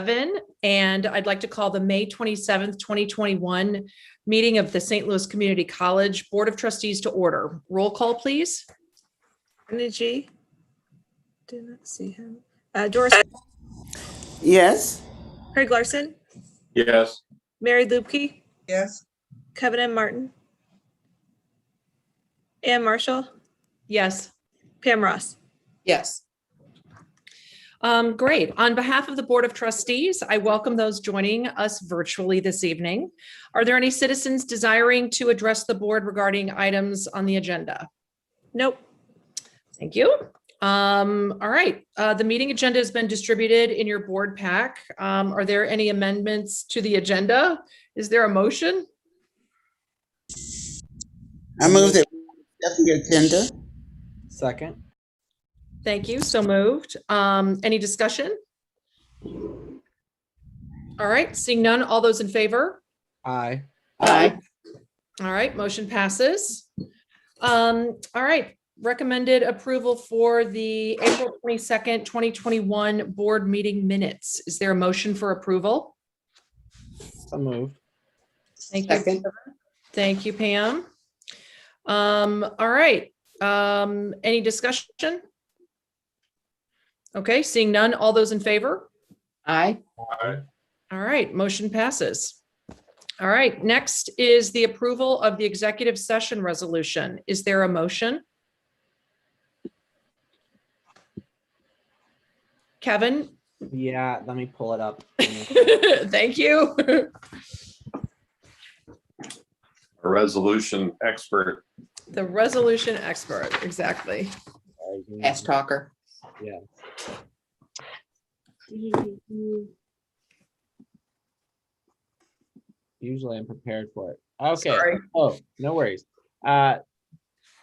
and I'd like to call the May 27th, 2021 meeting of the St. Louis Community College Board of Trustees to order. Roll call, please. Energy. Do not see him. Doris. Yes. Craig Larson. Yes. Mary Lubke. Yes. Kevin M. Martin. Ann Marshall. Yes. Pam Ross. Yes. Great. On behalf of the Board of Trustees, I welcome those joining us virtually this evening. Are there any citizens desiring to address the board regarding items on the agenda? Nope. Thank you. All right. The meeting agenda has been distributed in your board pack. Are there any amendments to the agenda? Is there a motion? I move that the agenda. Second. Thank you. So moved. Any discussion? All right. Seeing none, all those in favor? Aye. Aye. All right. Motion passes. All right. Recommended approval for the April 22nd, 2021 board meeting minutes. Is there a motion for approval? So moved. Thank you. Second. Thank you, Pam. All right. Any discussion? Okay, seeing none, all those in favor? Aye. Aye. All right, motion passes. All right, next is the approval of the executive session resolution. Is there a motion? Kevin? Yeah, let me pull it up. Thank you. A resolution expert. The resolution expert, exactly. Ask talker. Yeah. Usually I'm prepared for it. Okay. Sorry. Oh, no worries.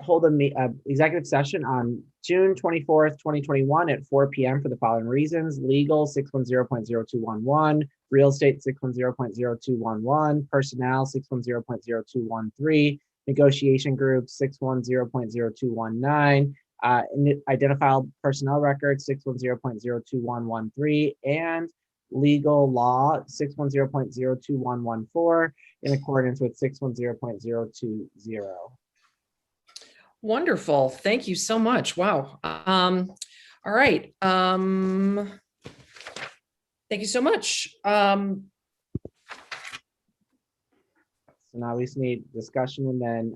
Hold an executive session on June 24th, 2021 at 4 p.m. for the following reasons: legal 610.0211, real estate 610.0211, personnel 610.0213, negotiation group 610.0219, identified personnel records 610.02113, and legal law 610.02114 in accordance with 610.020. Wonderful. Thank you so much. Wow. All right. Thank you so much. So now we just need discussion and then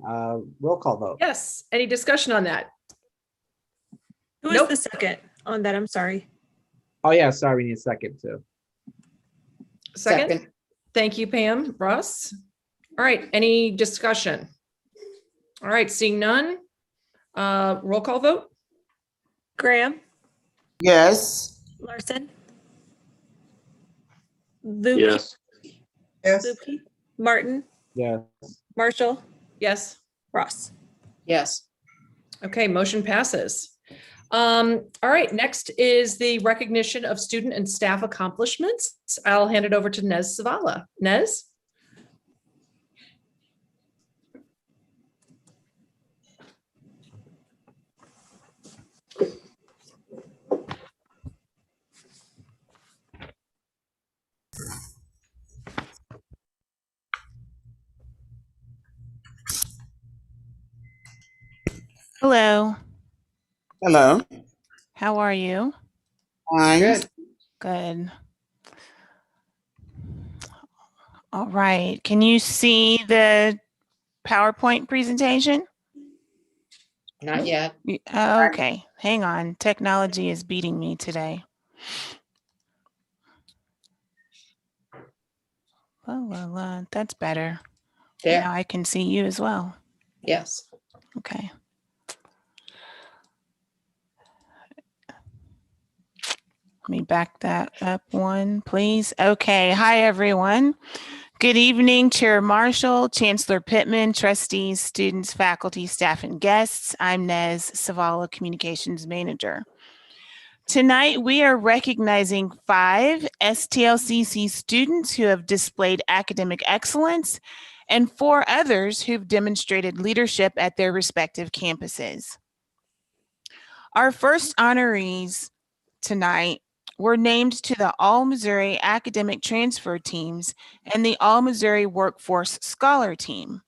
roll call vote. Yes. Any discussion on that? Who is Nope. the second on that? I'm sorry. Oh yeah, sorry, we need a second too. Second. Thank you, Pam. Russ. All right. Any discussion? All right. Seeing none. Roll call vote. Graham. Yes. Larson. Lubke. Yes. Yes. Lubke. Martin. Yes. Marshall. Yes. Ross. Yes. Okay. Motion passes. All right. Next is the recognition of student and staff accomplishments. I'll hand it over to Nez Zavala. Nez. Hello, Hello. how are you? Fine. Good. Good. All right, can you see the PowerPoint presentation? Not yet. Okay, hang on. Technology is beating me today. That's better. There. Now I can see you as well. Yes. Okay. Let me back that up one, please. Okay. Hi, everyone. Good evening, Chair Marshall, Chancellor Pittman, trustees, students, faculty, staff, and guests. I'm Nez Zavala, Communications Manager. Tonight, we are recognizing 5 STLCC students who have displayed academic excellence and 4 others who've demonstrated leadership at their respective campuses. Our first honorees tonight were named to the All Missouri Academic Transfer Teams and the All Missouri Workforce Scholar Team.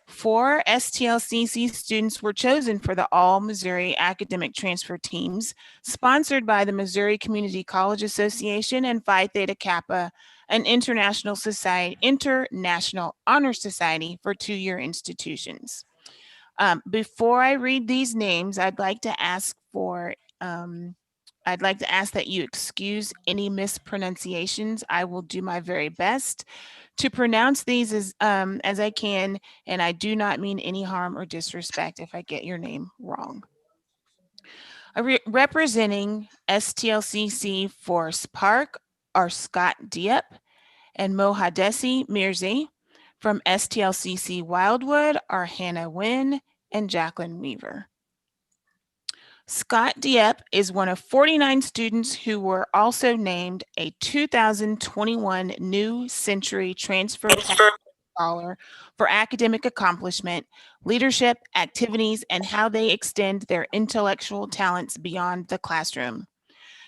4 STLCC students were chosen for the All Missouri Academic Transfer Teams, sponsored by the Missouri Community College Association and Phi Theta Kappa, an international honor society for two-year institutions. Before I read these names, I'd like to ask that you excuse any mispronunciations. I will do my very best to pronounce these as I can, and I do not mean any harm or disrespect if I get your name wrong. Representing STLCC Forest Park are Scott Diep and Mohadesi Mirzi. From STLCC Wildwood are Hannah Wynn and Jacqueline Weaver. Scott Diep is one of 49 students who were also named a 2021 New Century Transfer Scholar for academic accomplishment, leadership, activities, and how they extend their intellectual talents beyond the classroom.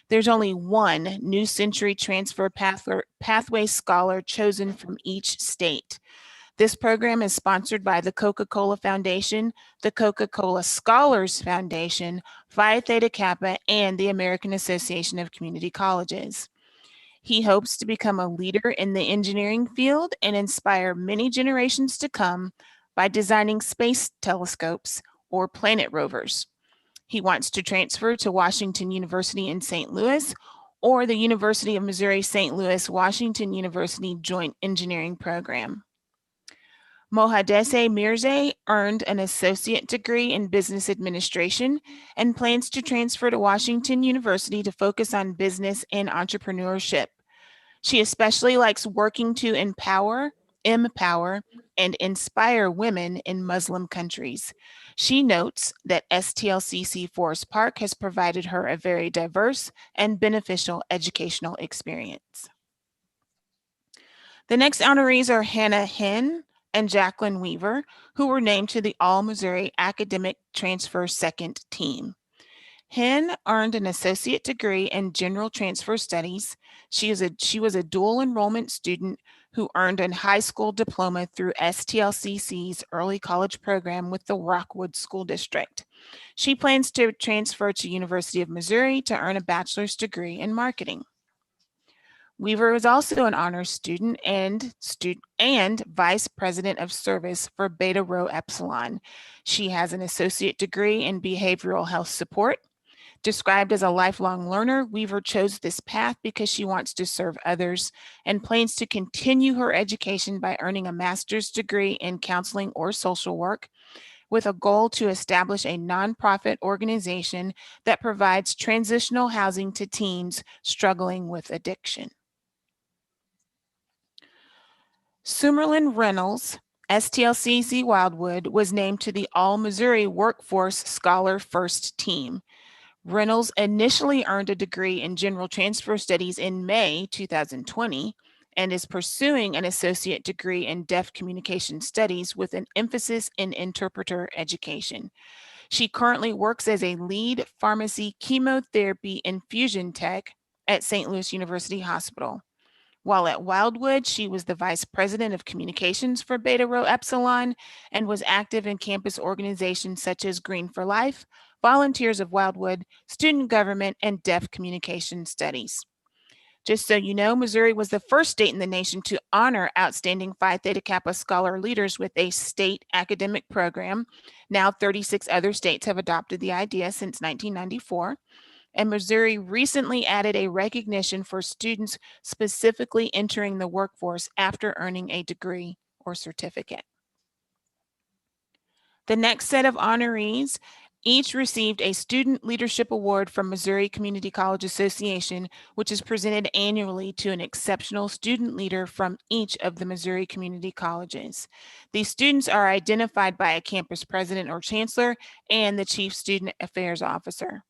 There's only one New Century Transfer Pathway Scholar chosen from each state. This program is sponsored by the Coca-Cola Foundation, the Coca-Cola Scholars Foundation, Phi Theta Kappa, and the American Association of Community Colleges. He hopes to become a leader in the engineering field and inspire many generations to come by designing space telescopes or planet rovers. He wants to transfer to Washington University in St. Louis or the University of Missouri St. Louis Washington University Joint Engineering Program. Mohadesi Mirzi earned an associate degree in business administration and plans to transfer to Washington University to focus on business and entrepreneurship. She especially likes working to empower, and inspire women in Muslim countries. She notes that STLCC Forest Park has provided her a very diverse and beneficial educational experience. The next honorees are Hannah Hinn and Jacqueline Weaver, who were named to the All Missouri Academic Transfer Second Team. Hinn earned an associate degree in general transfer studies. She was a dual enrollment student who earned a high school diploma through STLCC's early college program with the Rockwood School District. She plans to transfer to University of Missouri to earn a bachelor's degree in marketing. Weaver was also an honors student and vice president of service for Beta Rho Epsilon. She has an associate degree in behavioral health support. Described as a lifelong learner, Weaver chose this path because she wants to serve others and plans to continue her education by earning a master's degree in counseling or social work, with a goal to establish a nonprofit organization that provides transitional housing to teens struggling with addiction. Sumerlin Reynolds, STLCC Wildwood, was named to the All Missouri Workforce Scholar First Team. Reynolds initially earned a degree in general transfer studies in May 2020 and is pursuing an associate degree in deaf communication studies with an emphasis in interpreter education. She currently works as a lead pharmacy chemotherapy infusion tech at St. Louis University Hospital. While at Wildwood, she was the vice president of communications for Beta Rho Epsilon and was active in campus organizations such as Green for Life, Volunteers of Wildwood, Student Government, and Deaf Communication Studies. Just so you know, Missouri was the first state in the nation to honor outstanding Phi Theta Kappa scholar leaders with a state academic program. Now 36 other states have adopted the idea since 1994. And Missouri recently added a recognition for students specifically entering the workforce after earning a degree or certificate. The next set of honorees each received a Student Leadership Award from Missouri Community College Association, which is presented annually to an exceptional student leader from each of the Missouri community colleges. These students are identified by a campus president or chancellor and the chief student affairs officer.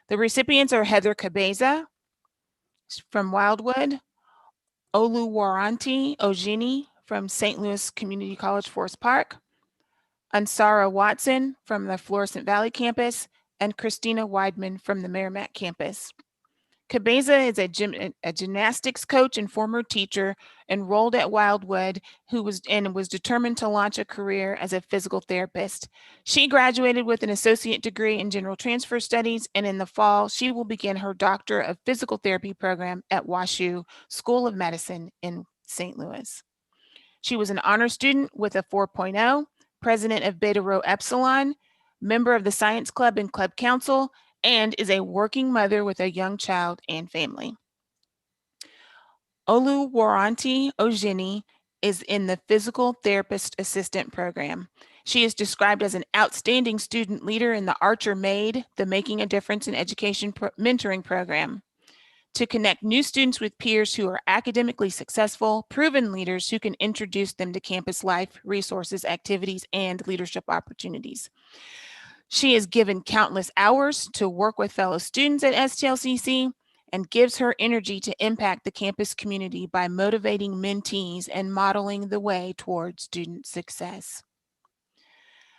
The recipients are Heather Cabeza from Wildwood, Oluwaranti Ojini from St. Louis Community College Forest Park, Ansara Watson from the Florissant Valley campus, and Christina Weidman from the Merrimack campus. Cabeza is a gymnastics coach and former teacher enrolled at Wildwood who was determined to launch a career as a physical therapist. She graduated with an associate degree in general transfer studies, and in the fall, she will begin her Doctor of Physical Therapy program at WashU School of Medicine in St. Louis. She was an honor student with a 4.0, president of Beta Rho Epsilon, member of the Science Club and Club Council, and is a working mother with a young child and family. Oluwaranti Ojini is in the Physical Therapist Assistant Program. She is described as an outstanding student leader in the Archer MAID, the Making a Difference in Education mentoring program, to connect new students with peers who are academically successful, proven leaders who can introduce them to campus life, resources, activities, and leadership opportunities. She has given countless hours to work with fellow students at STLCC and gives her energy to impact the campus community by motivating mentees and modeling the way towards student success.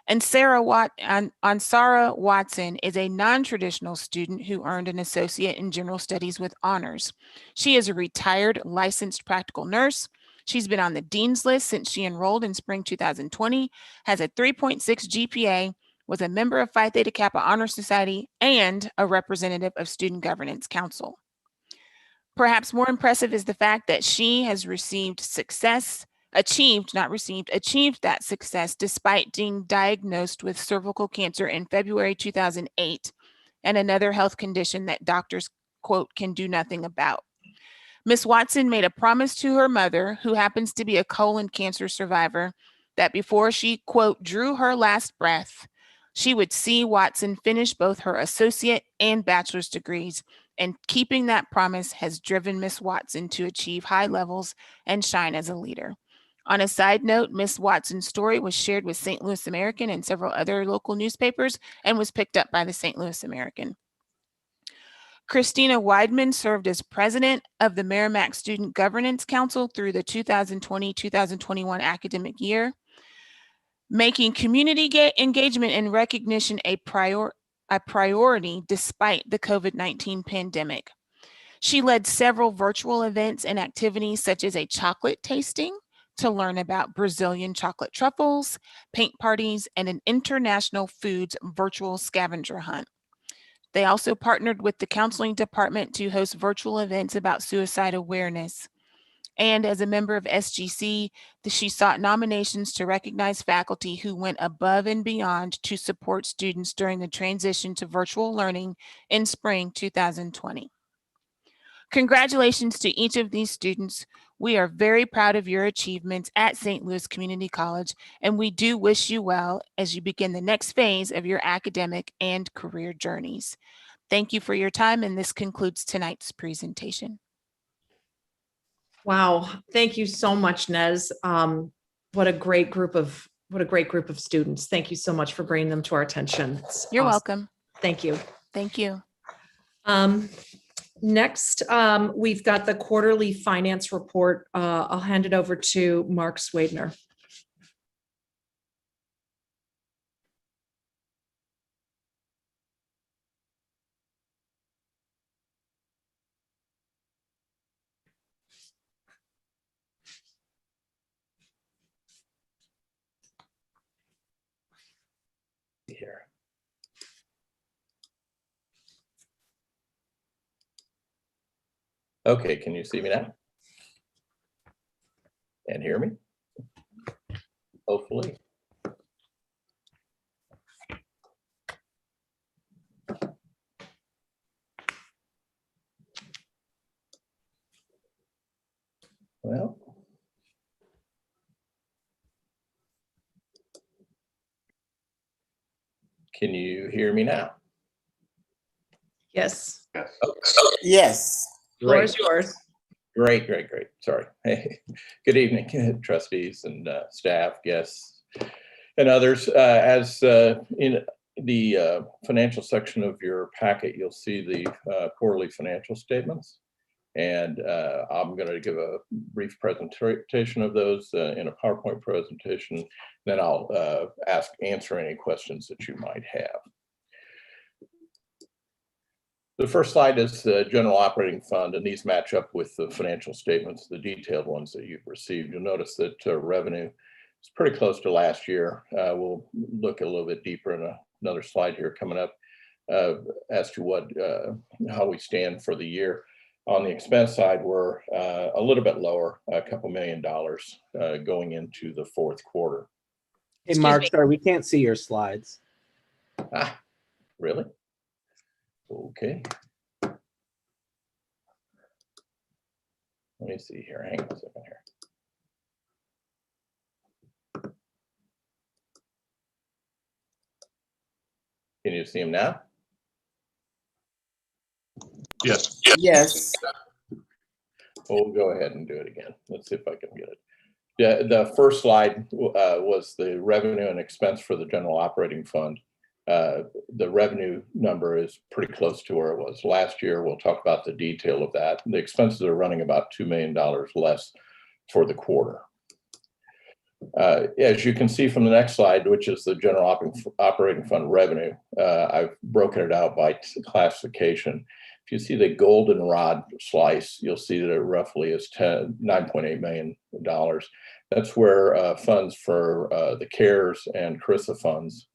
And Ansara Watson is a non-traditional student who earned an associate in general studies with honors. She is a retired licensed practical nurse. She's been on the Dean's List since she enrolled in spring 2020, has a 3.6 GPA, was a member of Phi Theta Kappa Honor Society, and a representative of Student Governance Council. Perhaps more impressive is the fact that she has achieved that success despite being diagnosed with cervical cancer in February 2008 and another health condition that doctors, quote, can do nothing about. Ms. Watson made a promise to her mother, who happens to be a colon cancer survivor, that before she, quote, drew her last breath, she would see Watson finish both her associate and bachelor's degrees, and keeping that promise has driven Ms. Watson to achieve high levels and shine as a leader. On a side note, Ms. Watson's story was shared with St. Louis American and several other local newspapers and was picked up by the St. Louis American. Christina Weidman served as president of the Merrimack Student Governance Council through the 2020-2021 academic year, making community engagement and recognition a priority despite the COVID-19 pandemic. She led several virtual events and activities such as a chocolate tasting to learn about Brazilian chocolate truffles, paint parties, and an international foods virtual scavenger hunt. They also partnered with the counseling department to host virtual events about suicide awareness. And as a member of SGC, she sought nominations to recognize faculty who went above and beyond to support students during the transition to virtual learning in spring 2020. Congratulations to each of these students. We are very proud of your achievements at St. Louis Community College, and we do wish you well as you begin the next phase of your academic and career journeys. Thank you for your time, and this concludes tonight's presentation. Wow, thank you so much, Nez. What a great group of students. Thank you so much for bringing them to our attention. It's You're awesome. welcome. Thank you. Thank you. Next, we've got the quarterly finance report. I'll hand it over to Mark Swadner. Here. Okay, can you see me now? And hear me? Hopefully. Well. Can you hear me now? Yes, Yes. floor Great, is yours. great. Sorry. Hey, good evening, trustees and staff, guests, and others. As in the financial section of your packet, you'll see the quarterly financial statements. And I'm going to give a brief presentation of those in a PowerPoint presentation. Then I'll answer any questions that you might have. The first slide is the general operating fund, and these match up with the financial statements, the detailed ones that you've received. You'll notice that revenue is pretty close to last year. We'll look a little bit deeper in another slide here coming up as to how we stand for the year. On the expense side, we're a little bit lower, a couple $1 million going into the fourth quarter. Hey, Excuse Mark, me. sorry, we can't see your slides. Ah, really? Okay. Let me see here. Hang on a second here. Can you see them now? Yes. Yes. We'll go ahead and do it again. Let's see if I can get it. Yeah, the first slide was the revenue and expense for the general operating fund. The revenue number is pretty close to where it was last year. We'll talk about the detail of that. The expenses are running about $2 million less for the quarter. As you can see from the next slide, which is the general operating fund revenue, I've broken it out by classification. If you see the goldenrod slice, you'll see that it roughly is $9.8 million. That's where funds for the CARES and CRRSA funds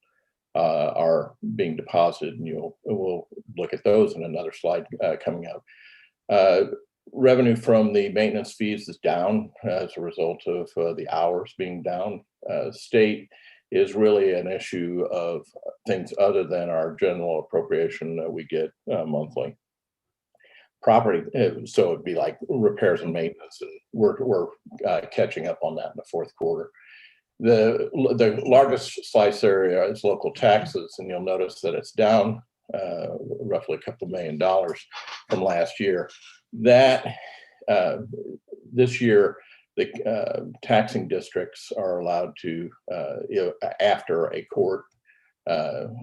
are being deposited, and we'll look at those in another slide coming up. Revenue from the maintenance fees is down as a result of the hours being down. State is really an issue of things other than our general appropriation that we get monthly. Property, so it'd be like repairs and maintenance, and we're catching up on that in the fourth quarter. The largest slice area is local taxes, and you'll notice that it's down roughly a couple $1 million from last year. That this year, the taxing districts are allowed to, after a court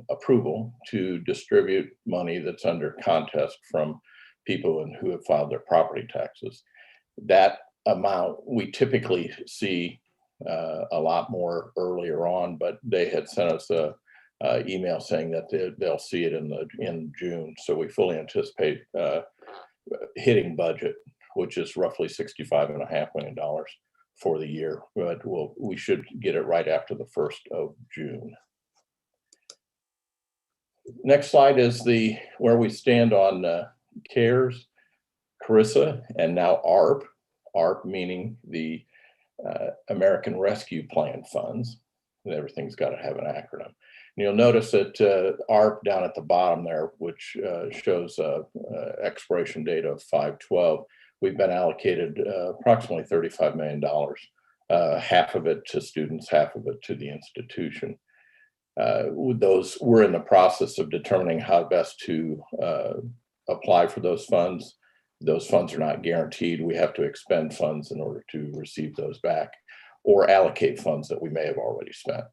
approval, to distribute money that's under contest from people who have filed their property taxes. That amount we typically see a lot more earlier on, but they had sent us a email saying that they'll see it in June. So we fully anticipate hitting budget, which is roughly $65.5 million for the year, but we should get it right after the 1st of June. Next slide is where we stand on CARES, CRRSA, and now ARP. ARP meaning the American Rescue Plan funds. Everything's got to have an acronym. And you'll notice that ARP down at the bottom there, which shows expiration date of 5/12, we've been allocated approximately $35 million, half of it to students, half of it to the institution. With those, we're in the process of determining how best to apply for those funds. Those funds are not guaranteed. We have to expend funds in order to receive those back, or allocate funds that we may have already spent.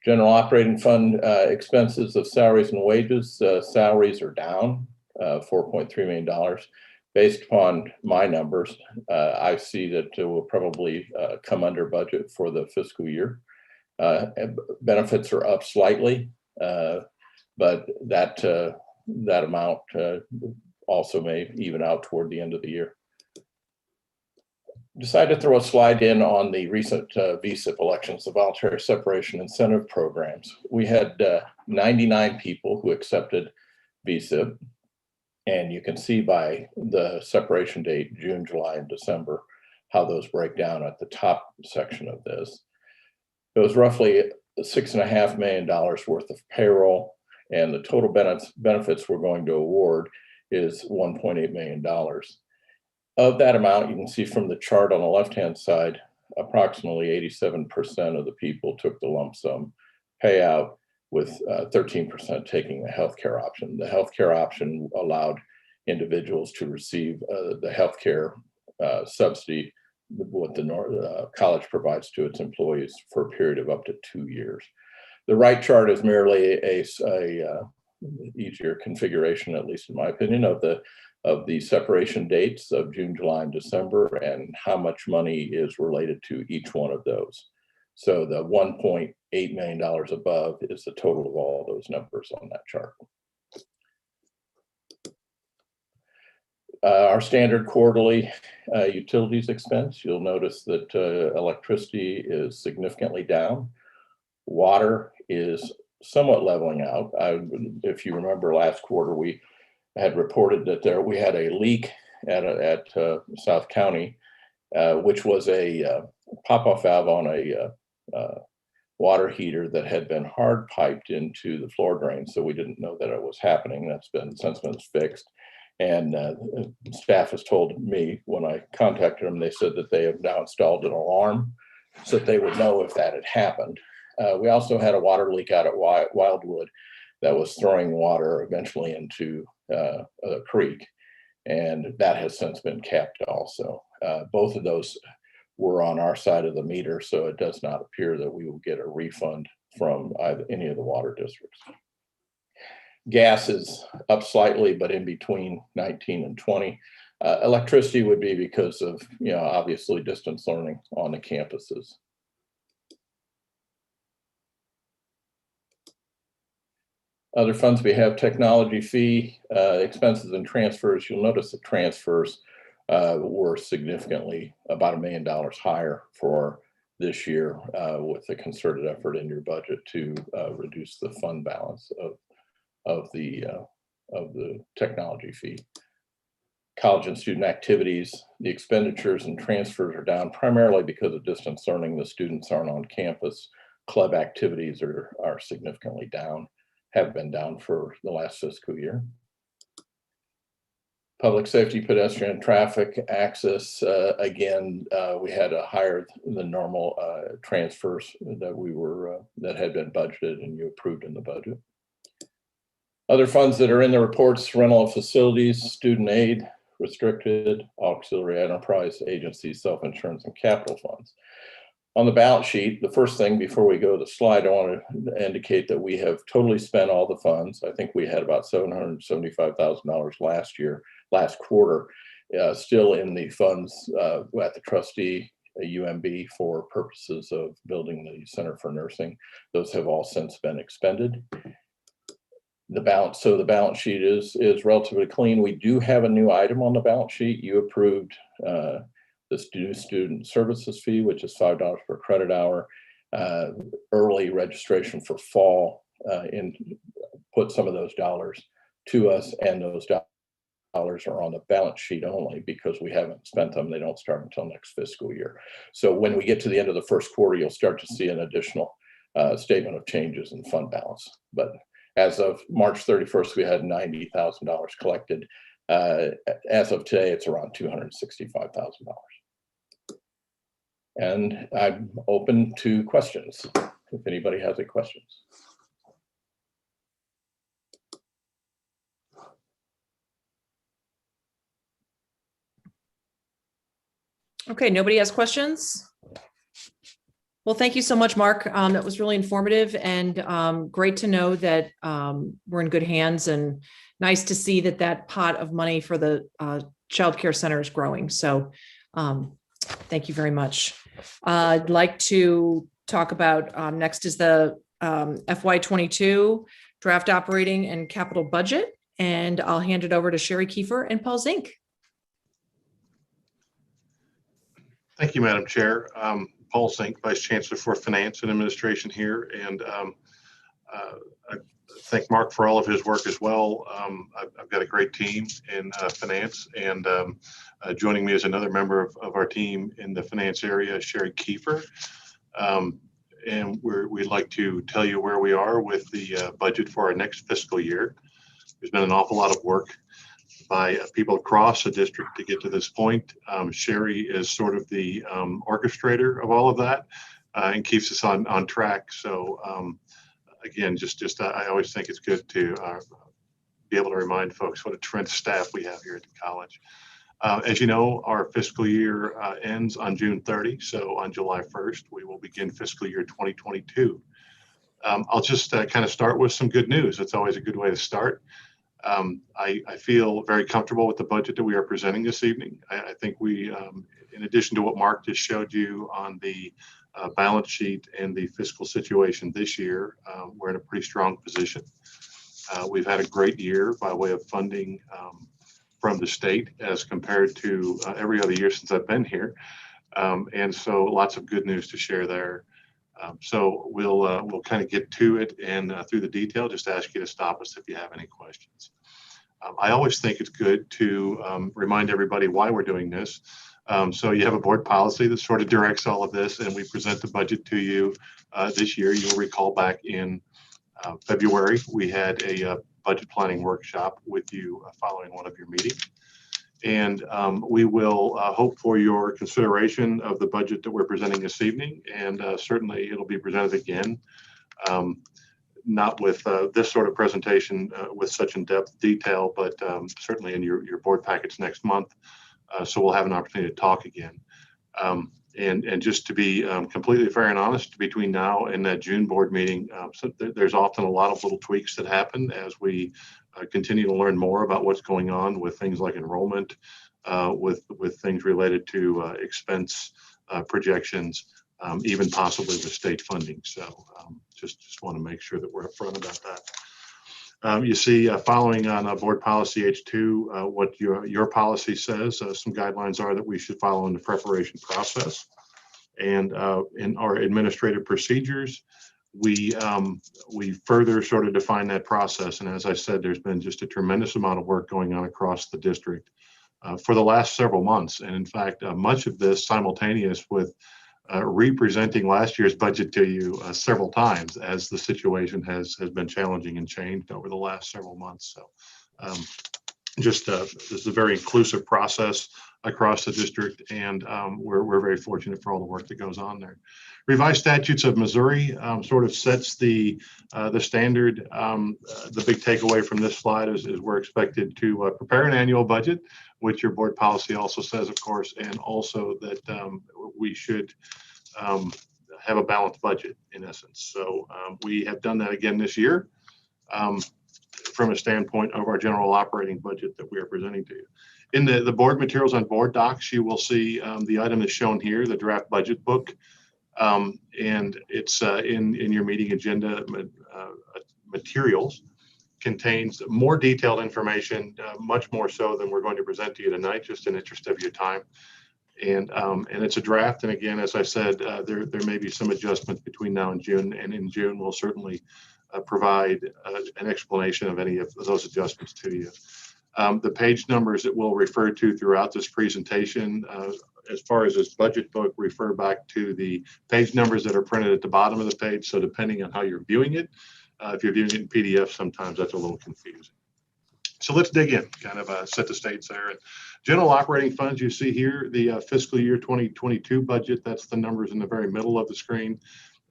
General operating fund expenses of salaries and wages. Salaries are down $4.3 million. Based upon my numbers, I see that we'll probably come under budget for the fiscal year. Benefits are up slightly, but that amount also may even out toward the end of the year. Decided to throw a slide in on the recent VSIP elections, the Voluntary Separation Incentive Programs. We had 99 people who accepted VSIP, and you can see by the separation date, June, July, and December, how those break down at the top section of this. It was roughly $6.5 million worth of payroll, and the total benefits we're going to award is $1.8 million. Of that amount, you can see from the chart on the left-hand side, approximately 87% of the people took the lump sum payout, with 13% taking the healthcare option. The healthcare option allowed individuals to receive the healthcare subsidy, what the college provides to its employees, for a period of up to 2 years. The right chart is merely a easier configuration, at least in my opinion, of the separation dates of June, July, and December, and how much money is related to each one of those. So the $1.8 million above is the total of all those numbers on that chart. Our standard quarterly utilities expense, you'll notice that electricity is significantly down. Water is somewhat leveling out. If you remember last quarter, we had reported that we had a leak at South County, which was a pop-off valve on a water heater that had been hard piped into the floor drain. So we didn't know that it was happening. That's since been fixed. And staff has told me when I contacted them, they said that they have now installed an alarm so that they would know if that had happened. We also had a water leak out at Wildwood that was throwing water eventually into a creek, and that has since been capped also. Both of those were on our side of the meter, so it does not appear that we will get a refund from any of the water districts. Gas is up slightly, but in between 19 and 20. Electricity would be because of, obviously distance learning on the campuses. Other funds, we have technology fee, expenses and transfers. You'll notice the transfers were significantly about $1 million higher for this year with a concerted effort in your budget to reduce the fund balance of the technology fee. College and student activities, the expenditures and transfers are down primarily because of distance learning. The students aren't on campus. Club activities are significantly down, have been down for the last fiscal year. Public safety, pedestrian traffic access, again, we had a higher than normal transfers that had been budgeted and you approved in the budget. Other funds that are in the reports: rental of facilities, student aid, restricted, auxiliary enterprise agencies, self-insurance, and capital funds. On the balance sheet, the first thing before we go to the slide, I want to indicate that we have totally spent all the funds. I think we had about $775,000 last quarter, still in the funds at the trustee UMB for purposes of building the Center for Nursing. Those have all since been expended. The balance sheet is relatively clean. We do have a new item on the balance sheet. You approved this new student services fee, which is $5 per credit hour, early registration for fall, and put some of those dollars to us, and those dollars are on the balance sheet only because we haven't spent them. They don't start until next fiscal year. So when we get to the end of the first quarter, you'll start to see an additional statement of changes in fund balance. But as of March 31st, we had $90,000 collected. As of today, it's around $265,000. And I'm open to questions if anybody has any questions. Okay, nobody has questions? Well, thank you so much, Mark. That was really informative and great to know that we're in good hands, and nice to see that pot of money for the child care center is growing. So thank you very much. I'd like to talk about next is the FY22 draft operating and capital budget, and I'll hand it over to Sherry Kiefer and Paul Zink. Thank you, Madam Chair. Paul Zink, Vice Chancellor for Finance and Administration here, and I thank Mark for all of his work as well. I've got a great team in finance, and joining me is another member of our team in the finance area, Sherry Kiefer. And we'd like to tell you where we are with the budget for our next fiscal year. There's been an awful lot of work by people across the district to get to this point. Sherry is sort of the orchestrator of all of that and keeps us on track. So again, I always think it's good to be able to remind folks what a tremendous staff we have here at the college. As you know, our fiscal year ends on June 30. So on July 1st, we will begin fiscal year 2022. I'll just kind of start with some good news. It's always a good way to start. I feel very comfortable with the budget that we are presenting this evening. I think we, in addition to what Mark just showed you on the balance sheet and the fiscal situation this year, we're in a pretty strong position. We've had a great year by way of funding from the state as compared to every other year since I've been here. And so lots of good news to share there. So we'll kind of get to it and through the detail, just ask you to stop us if you have any questions. I always think it's good to remind everybody why we're doing this. So you have a board policy that sort of directs all of this, and we present the budget to you this year. You'll recall back in February, we had a budget planning workshop with you following one of your meetings. And we will hope for your consideration of the budget that we're presenting this evening. And certainly it'll be presented again, not with this sort of presentation with such in-depth detail, but certainly in your board package next month. So we'll have an opportunity to talk again. And just to be completely fair and honest, between now and that June board meeting, so there's often a lot of little tweaks that happen as we continue to learn more about what's going on with things like enrollment, with things related to expense projections, even possibly with state funding. So just want to make sure that we're upfront about that. You see, following on board policy H2, what your policy says, some guidelines are that we should follow in the preparation process. And in our administrative procedures, we further sort of define that process. And as I said, there's been just a tremendous amount of work going on across the district for the last several months. And in fact, much of this simultaneous with re-presenting last year's budget to you several times as the situation has been challenging and changed over the last several months. So this is a very inclusive process across the district, and we're very fortunate for all the work that goes on there. Revised Statutes of Missouri sort of sets the standard. The big takeaway from this slide is we're expected to prepare an annual budget, which your board policy also says, of course, and also that we should have a balanced budget in essence. So we have done that again this year from a standpoint of our general operating budget that we are presenting to you. In the board materials on board docs, you will see the item is shown here, the draft budget book. And it's in your meeting agenda materials, contains more detailed information, much more so than we're going to present to you tonight, just in interest of your time. And it's a draft. And again, as I said, there may be some adjustments between now and June. And in June, we'll certainly provide an explanation of any of those adjustments to you. The page numbers that we'll refer to throughout this presentation, as far as this budget book, refer back to the page numbers that are printed at the bottom of the page. So depending on how you're viewing it, if you're viewing it in PDF, sometimes that's a little confusing. So let's dig in, kind of set the stage there. And general operating funds, you see here, the fiscal year 2022 budget, that's the numbers in the very middle of the screen.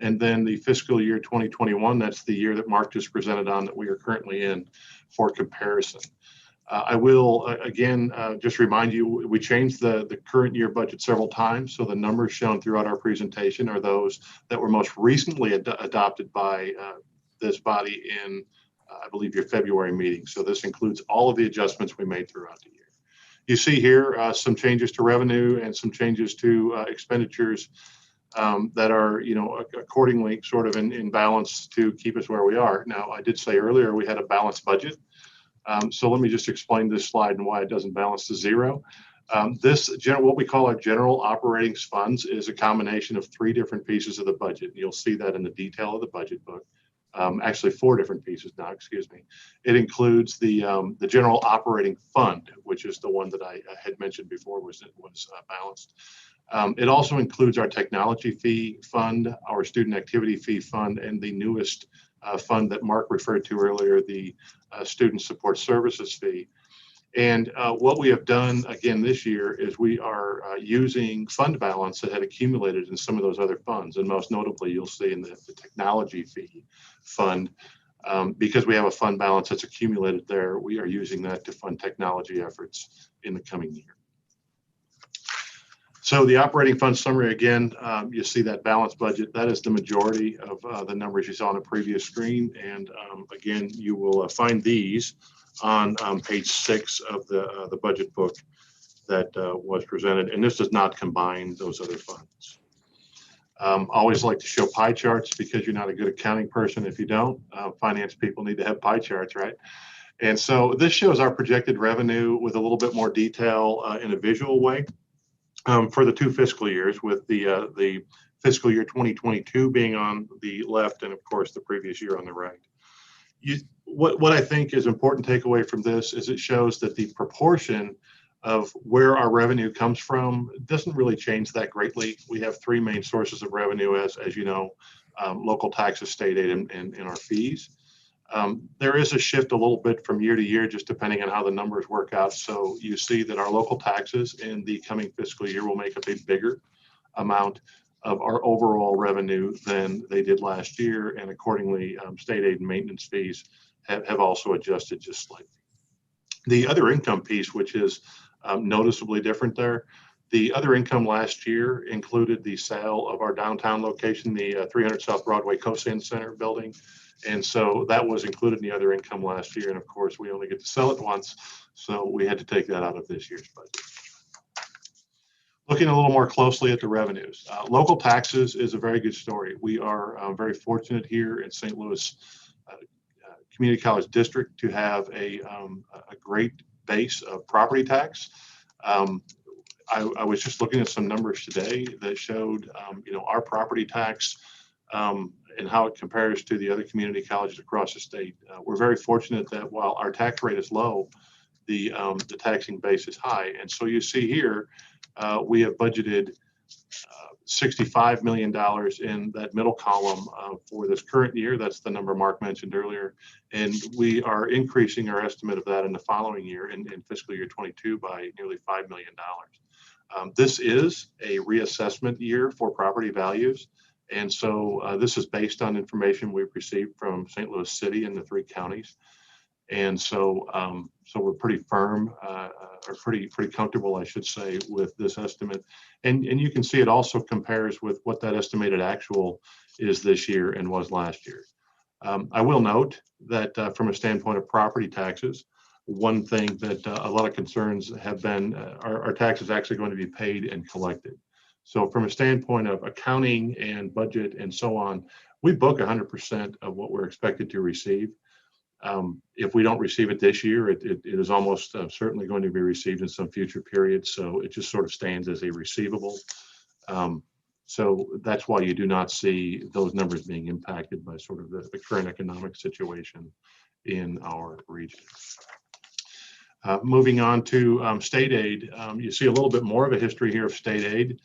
And then the fiscal year 2021, that's the year that Mark just presented on that we are currently in for comparison. I will, again, just remind you, we changed the current year budget several times. So the numbers shown throughout our presentation are those that were most recently adopted by this body in, I believe, your February meeting. So this includes all of the adjustments we made throughout the year. You see here some changes to revenue and some changes to expenditures that are, accordingly sort of in balance to keep us where we are. Now, I did say earlier we had a balanced budget. So let me just explain this slide and why it doesn't balance to zero. What we call our general operating funds is a combination of three different pieces of the budget. You'll see that in the detail of the budget book. Actually, four different pieces now, excuse me. It includes the general operating fund, which is the one that I had mentioned before was balanced. It also includes our technology fee fund, our student activity fee fund, and the newest fund that Mark referred to earlier, the student support services fee. And what we have done again this year is we are using fund balance that had accumulated in some of those other funds. And most notably, you'll see in the technology fee fund, because we have a fund balance that's accumulated there, we are using that to fund technology efforts in the coming year. So the operating fund summary, again, you see that balanced budget. That is the majority of the numbers you saw on the previous screen. And again, you will find these on page 6 of the budget book that was presented. And this does not combine those other funds. Always like to show pie charts because you're not a good accounting person if you don't. Finance people need to have pie charts, right? And so this shows our projected revenue with a little bit more detail in a visual way for the 2 fiscal years, with the fiscal year 2022 being on the left and of course the previous year on the right. What I think is important takeaway from this is it shows that the proportion of where our revenue comes from doesn't really change that greatly. We have 3 main sources of revenue, as you know, local taxes, state aid, and our fees. There is a shift a little bit from year to year, just depending on how the numbers work out. So you see that our local taxes in the coming fiscal year will make up a bigger amount of our overall revenue than they did last year. And accordingly, state aid and maintenance fees have also adjusted just slightly. The other income piece, which is noticeably different there, the other income last year included the sale of our downtown location, the 300 South Broadway Cosan Center building. And so that was included in the other income last year. And of course, we only get to sell it once. So we had to take that out of this year's budget. Looking a little more closely at the revenues, local taxes is a very good story. We are very fortunate here in St. Louis Community College District to have a great base of property tax. I was just looking at some numbers today that showed, our property tax and how it compares to the other community colleges across the state. We're very fortunate that while our tax rate is low, the taxing base is high. And so you see here, we have budgeted $65 million in that middle column for this current year. That's the number Mark mentioned earlier. And we are increasing our estimate of that in the following year, in fiscal year 22, by nearly $5 million. This is a reassessment year for property values. And so this is based on information we've received from St. Louis City and the 3 counties. And so we're pretty firm, or pretty comfortable, I should say, with this estimate. And you can see it also compares with what that estimated actual is this year and was last year. I will note that from a standpoint of property taxes, one thing that a lot of concerns have been, are taxes actually going to be paid and collected? So from a standpoint of accounting and budget and so on, we book 100% of what we're expected to receive. If we don't receive it this year, it is almost certainly going to be received in some future period. So it just sort of stands as a receivable. So that's why you do not see those numbers being impacted by sort of the current economic situation in our region. Moving on to state aid, you see a little bit more of a history here of state aid.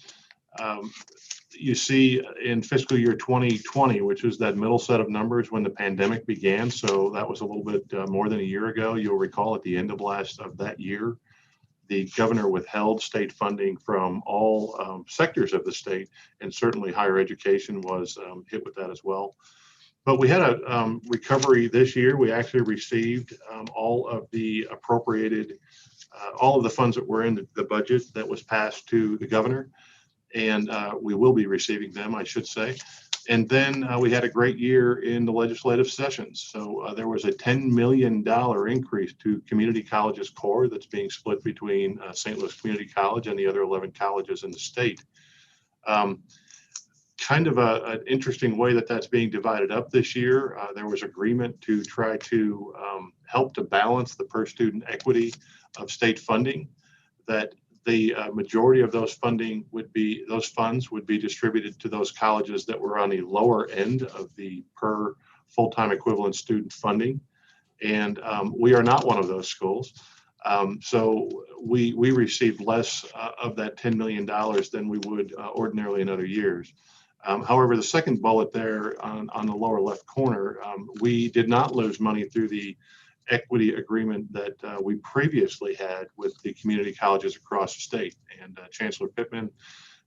You see in fiscal year 2020, which was that middle set of numbers when the pandemic began. So that was a little bit more than a year ago. You'll recall at the end of that year, the governor withheld state funding from all sectors of the state, and certainly higher education was hit with that as well. But we had a recovery this year. We actually received all of the appropriated, all of the funds that were in the budget that was passed to the governor. And we will be receiving them, I should say. And then we had a great year in the legislative sessions. So there was a $10 million increase to community colleges core that's being split between St. Louis Community College and the other 11 colleges in the state. Kind of an interesting way that that's being divided up this year. There was agreement to try to help to balance the per student equity of state funding, that the majority of those funds would be distributed to those colleges that were on the lower end of the per full-time equivalent student funding. And we are not one of those schools. So we received less of that $10 million than we would ordinarily in other years. However, the second bullet there on the lower left corner, we did not lose money through the equity agreement that we previously had with the community colleges across the state. And Chancellor Pittman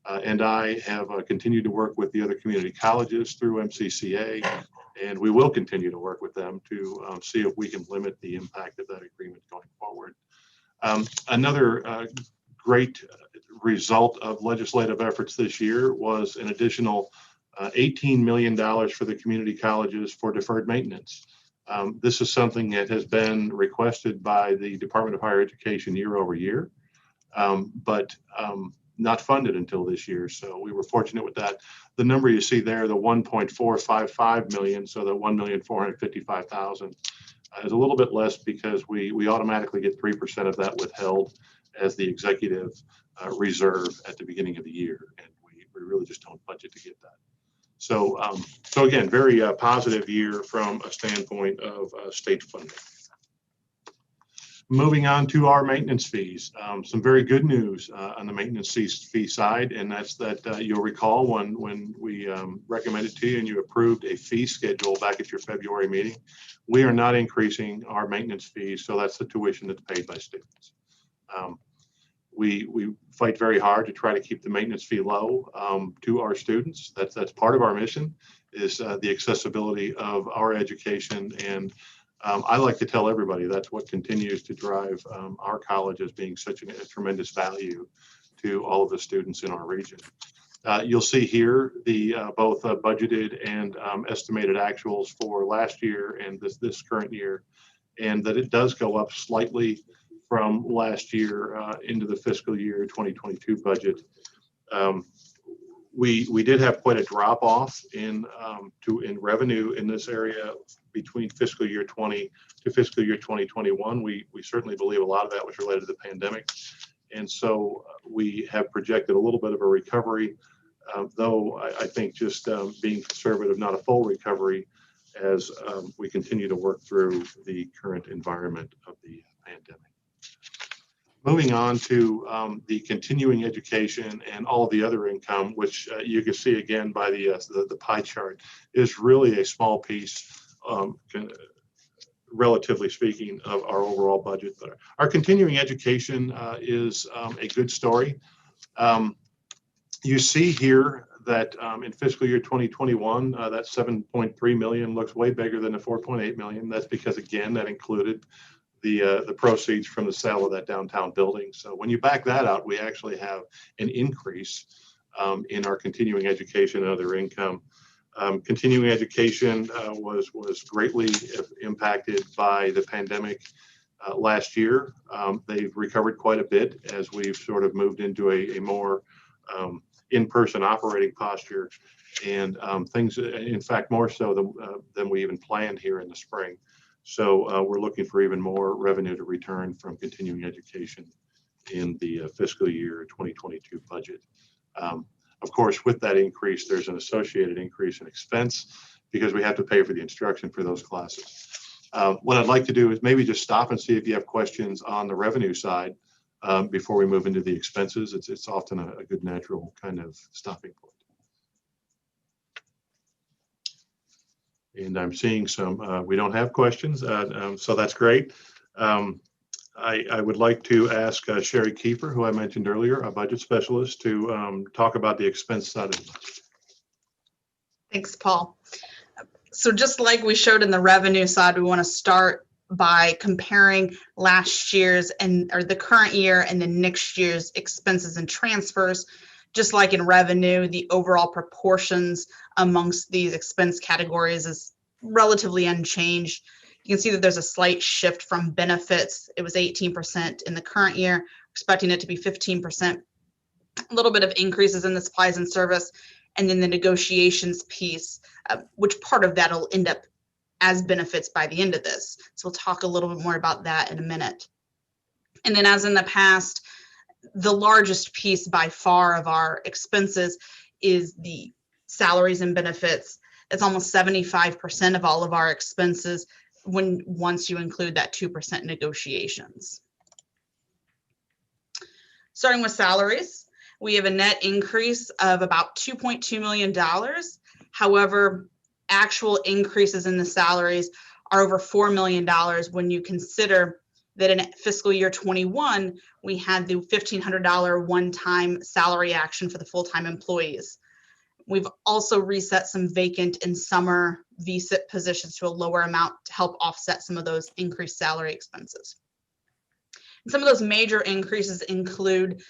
and I have continued to work with the other community colleges through MCCA, and we will continue to work with them to see if we can limit the impact of that agreement going forward. Another great result of legislative efforts this year was an additional $18 million for the community colleges for deferred maintenance. This is something that has been requested by the Department of Higher Education year over year. But not funded until this year. So we were fortunate with that. The number you see there, the 1.455 million, so the 1,455,000 is a little bit less because we automatically get 3% of that withheld as the executive reserve at the beginning of the year. And we really just don't budget to get that. So, so again, very positive year from a standpoint of state funding. Moving on to our maintenance fees, some very good news on the maintenance fee side, and that's that you'll recall when we recommended to you and you approved a fee schedule back at your February meeting, we are not increasing our maintenance fees, so that's the tuition that's paid by students. We fight very hard to try to keep the maintenance fee low to our students. That's part of our mission, is the accessibility of our education. And I like to tell everybody that's what continues to drive our college as being such a tremendous value to all of the students in our region. You'll see here the both budgeted and estimated actuals for last year and this current year, and that it does go up slightly from last year into the fiscal year 2022 budget. We did have quite a drop off in revenue in this area between fiscal year 20 to fiscal year 2021. We certainly believe a lot of that was related to the pandemic. And so we have projected a little bit of a recovery, though I think just being conservative, not a full recovery, as we continue to work through the current environment of the pandemic. Moving on to the continuing education and all of the other income, which you can see again by the pie chart, is really a small piece, relatively speaking, of our overall budget. But our continuing education is a good story. You see here that in fiscal year 2021, that 7.3 million looks way bigger than the 4.8 million. That's because, again, that included the proceeds from the sale of that downtown building. So when you back that out, we actually have an increase in our continuing education and other income. Continuing education was greatly impacted by the pandemic last year. They've recovered quite a bit as we've sort of moved into a more in-person operating posture, and things, in fact, more so than we even planned here in the spring. So we're looking for even more revenue to return from continuing education in the fiscal year 2022 budget. Of course, with that increase, there's an associated increase in expense because we have to pay for the instruction for those classes. What I'd like to do is maybe just stop and see if you have questions on the revenue side before we move into the expenses. It's often a good natural kind of stopping point. And I'm seeing some, we don't have questions, so that's great. I would like to ask Sherry Kiefer, who I mentioned earlier, a budget specialist, to talk about the expense side of the budget. Thanks, Paul. So just like we showed in the revenue side, we want to start by comparing last year's or the current year and the next year's expenses and transfers. Just like in revenue, the overall proportions amongst these expense categories is relatively unchanged. You can see that there's a slight shift from benefits. It was 18% in the current year, expecting it to be 15%. A little bit of increases in the supplies and service, and then the negotiations piece, which part of that will end up as benefits by the end of this. So we'll talk a little bit more about that in a minute. And then, as in the past, the largest piece by far of our expenses is the salaries and benefits. It's almost 75% of all of our expenses once you include that 2% negotiations. Starting with salaries, we have a net increase of about $2.2 million. However, actual increases in the salaries are over $4 million when you consider that in fiscal year 21, we had the $1,500 one-time salary action for the full-time employees. We've also reset some vacant and summer VSIP positions to a lower amount to help offset some of those increased salary expenses. And some of those major increases include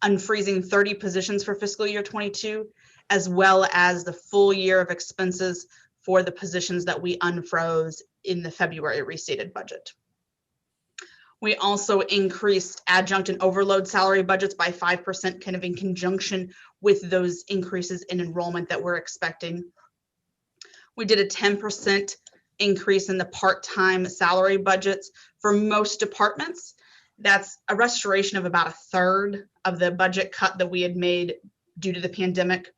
unfreezing 30 positions for fiscal year 22, as well as the full year of expenses for the positions that we unfroze in the February restated budget. We also increased adjunct and overload salary budgets by 5%, kind of in conjunction with those increases in enrollment that we're expecting. We did a 10% increase in the part-time salary budgets for most departments. That's a restoration of about a third of the budget cut that we had made due to the pandemic.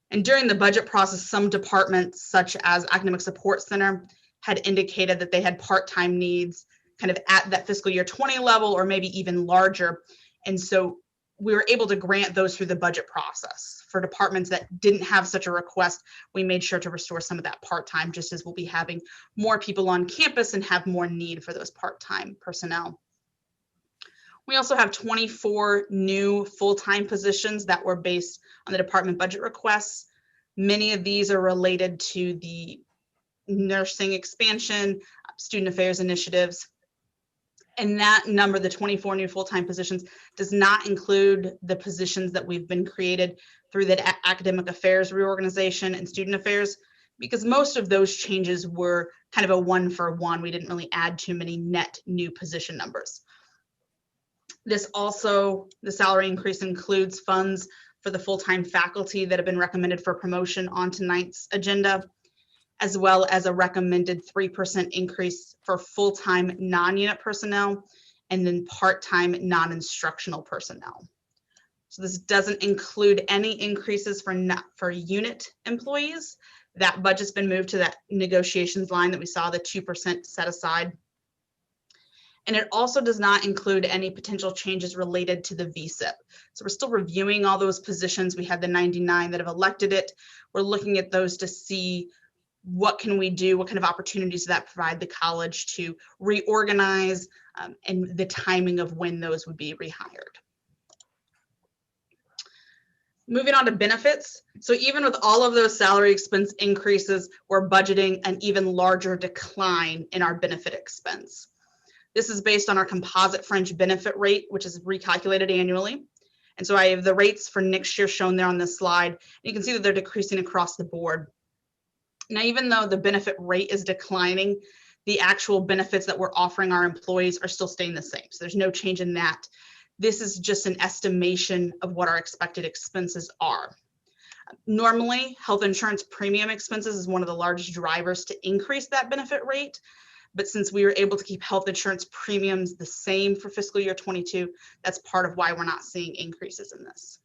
And during the budget process, some departments, such as Academic Support Center, had indicated that they had part-time needs kind of at that fiscal year 20 level or maybe even larger. And so we were able to grant those through the budget process. For departments that didn't have such a request, we made sure to restore some of that part-time, just as we'll be having more people on campus and have more need for those part-time personnel. We also have 24 new full-time positions that were based on the department budget requests. Many of these are related to the nursing expansion, student affairs initiatives. And that number, the 24 new full-time positions, does not include the positions that we've been created through the academic affairs reorganization and student affairs, because most of those changes were kind of a one-for-one. We didn't really add too many net new position numbers. This also, the salary increase includes funds for the full-time faculty that have been recommended for promotion on tonight's agenda, as well as a recommended 3% increase for full-time non-unit personnel and then part-time non-instructional personnel. So this doesn't include any increases for unit employees. That budget's been moved to that negotiations line that we saw, the 2% set aside. And it also does not include any potential changes related to the VSIP. So we're still reviewing all those positions. We had the 99 that have elected it. We're looking at those to see what can we do, what kind of opportunities does that provide the college to reorganize, and the timing of when those would be rehired. Moving on to benefits. So even with all of those salary expense increases, we're budgeting an even larger decline in our benefit expense. This is based on our composite fringe benefit rate, which is recalculated annually. And so I have the rates for next year shown there on this slide. You can see that they're decreasing across the board. Now, even though the benefit rate is declining, the actual benefits that we're offering our employees are still staying the same. So there's no change in that. This is just an estimation of what our expected expenses are. Normally, health insurance premium expenses is one of the largest drivers to increase that benefit rate. But since we were able to keep health insurance premiums the same for fiscal year 22, that's part of why we're not seeing increases in this.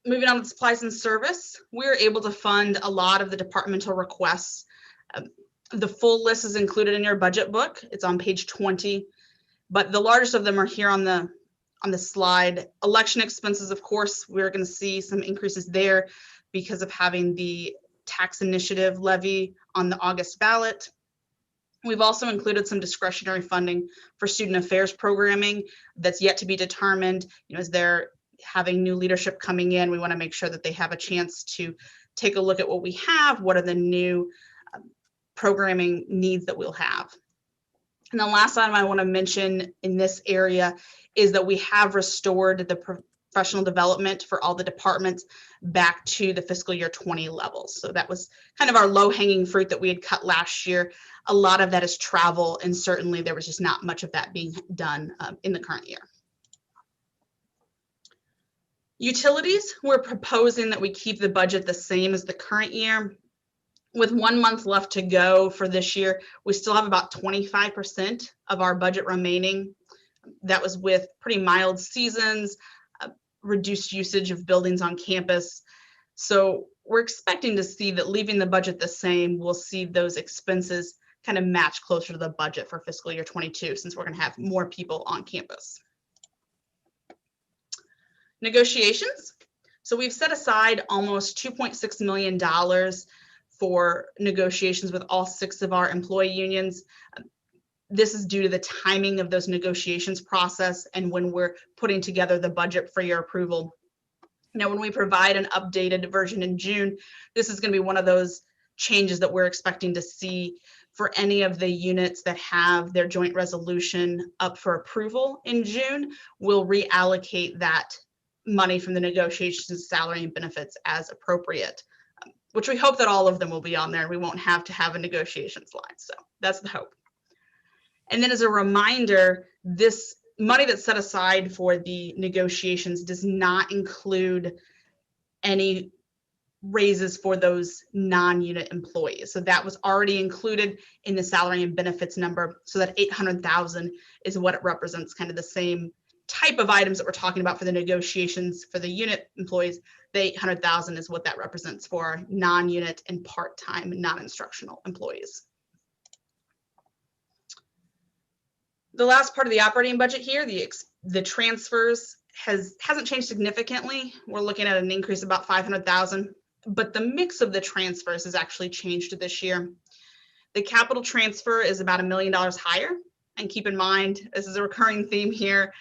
Moving on to supplies and service, we're able to fund a lot of the departmental requests. The full list is included in your budget book. It's on page 20, but the largest of them are here on the slide. Election expenses, of course, we're going to see some increases there because of having the tax initiative levy on the August ballot. We've also included some discretionary funding for student affairs programming that's yet to be determined. You know, as they're having new leadership coming in, we want to make sure that they have a chance to take a look at what we have, what are the new programming needs that we'll have. And the last item I want to mention in this area is that we have restored the professional development for all the departments back to the fiscal year 20 levels. So that was kind of our low-hanging fruit that we had cut last year. A lot of that is travel, and certainly there was just not much of that being done in the current year. Utilities, we're proposing that we keep the budget the same as the current year. With 1 month left to go for this year, we still have about 25% of our budget remaining. That was with pretty mild seasons, reduced usage of buildings on campus. So we're expecting to see that leaving the budget the same, we'll see those expenses kind of match closer to the budget for fiscal year 22, since we're going to have more people on campus. Negotiations. So we've set aside almost $2.6 million for negotiations with all 6 of our employee unions. This is due to the timing of those negotiations process and when we're putting together the budget for your approval. Now, when we provide an updated version in June, this is going to be one of those changes that we're expecting to see for any of the units that have their joint resolution up for approval in June. We'll reallocate that money from the negotiations, salary, and benefits as appropriate, which we hope that all of them will be on there and we won't have to have a negotiations line. So that's the hope. And then as a reminder, this money that's set aside for the negotiations does not include any raises for those non-unit employees. So that was already included in the salary and benefits number. So that 800,000 is what it represents, kind of the same type of items that we're talking about for the negotiations for the unit employees. The 800,000 is what that represents for non-unit and part-time, non-instructional employees. The last part of the operating budget here, the transfers hasn't changed significantly. We're looking at an increase of about 500,000, but the mix of the transfers has actually changed this year. The capital transfer is about $1 million higher. And keep in mind, this is a recurring theme here,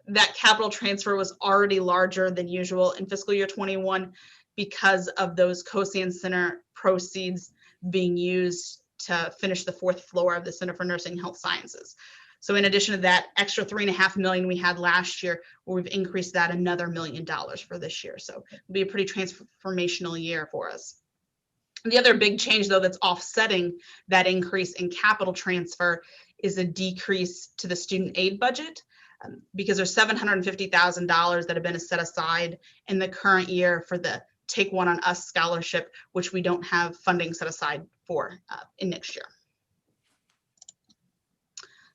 that capital transfer was already larger than usual in fiscal year 21 because of those COSAN Center proceeds being used to finish the 4th floor of the Center for Nursing and Health Sciences. So in addition to that extra $3.5 million we had last year, we've increased that another $1 million for this year. So it'll be a pretty transformational year for us. The other big change, though, that's offsetting that increase in capital transfer is a decrease to the student aid budget because there's $750,000 that have been set aside in the current year for the Take One on Us scholarship, which we don't have funding set aside for in next year.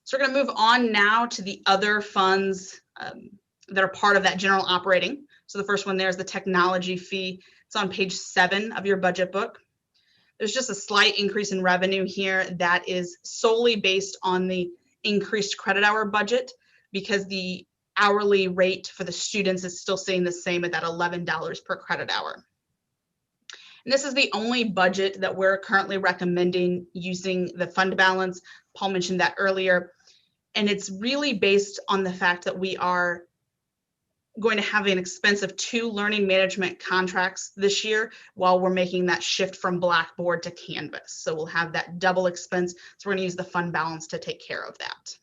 So we're going to move on now to the other funds that are part of that general operating. So the first one there is the technology fee. It's on page 7 of your budget book. There's just a slight increase in revenue here that is solely based on the increased credit hour budget because the hourly rate for the students is still staying the same at that $11 per credit hour. And this is the only budget that we're currently recommending using the fund balance. Paul mentioned that earlier. And it's really based on the fact that we are going to have an expense of 2 learning management contracts this year while we're making that shift from Blackboard to Canvas. So we'll have that double expense. So we're going to use the fund balance to take care of that.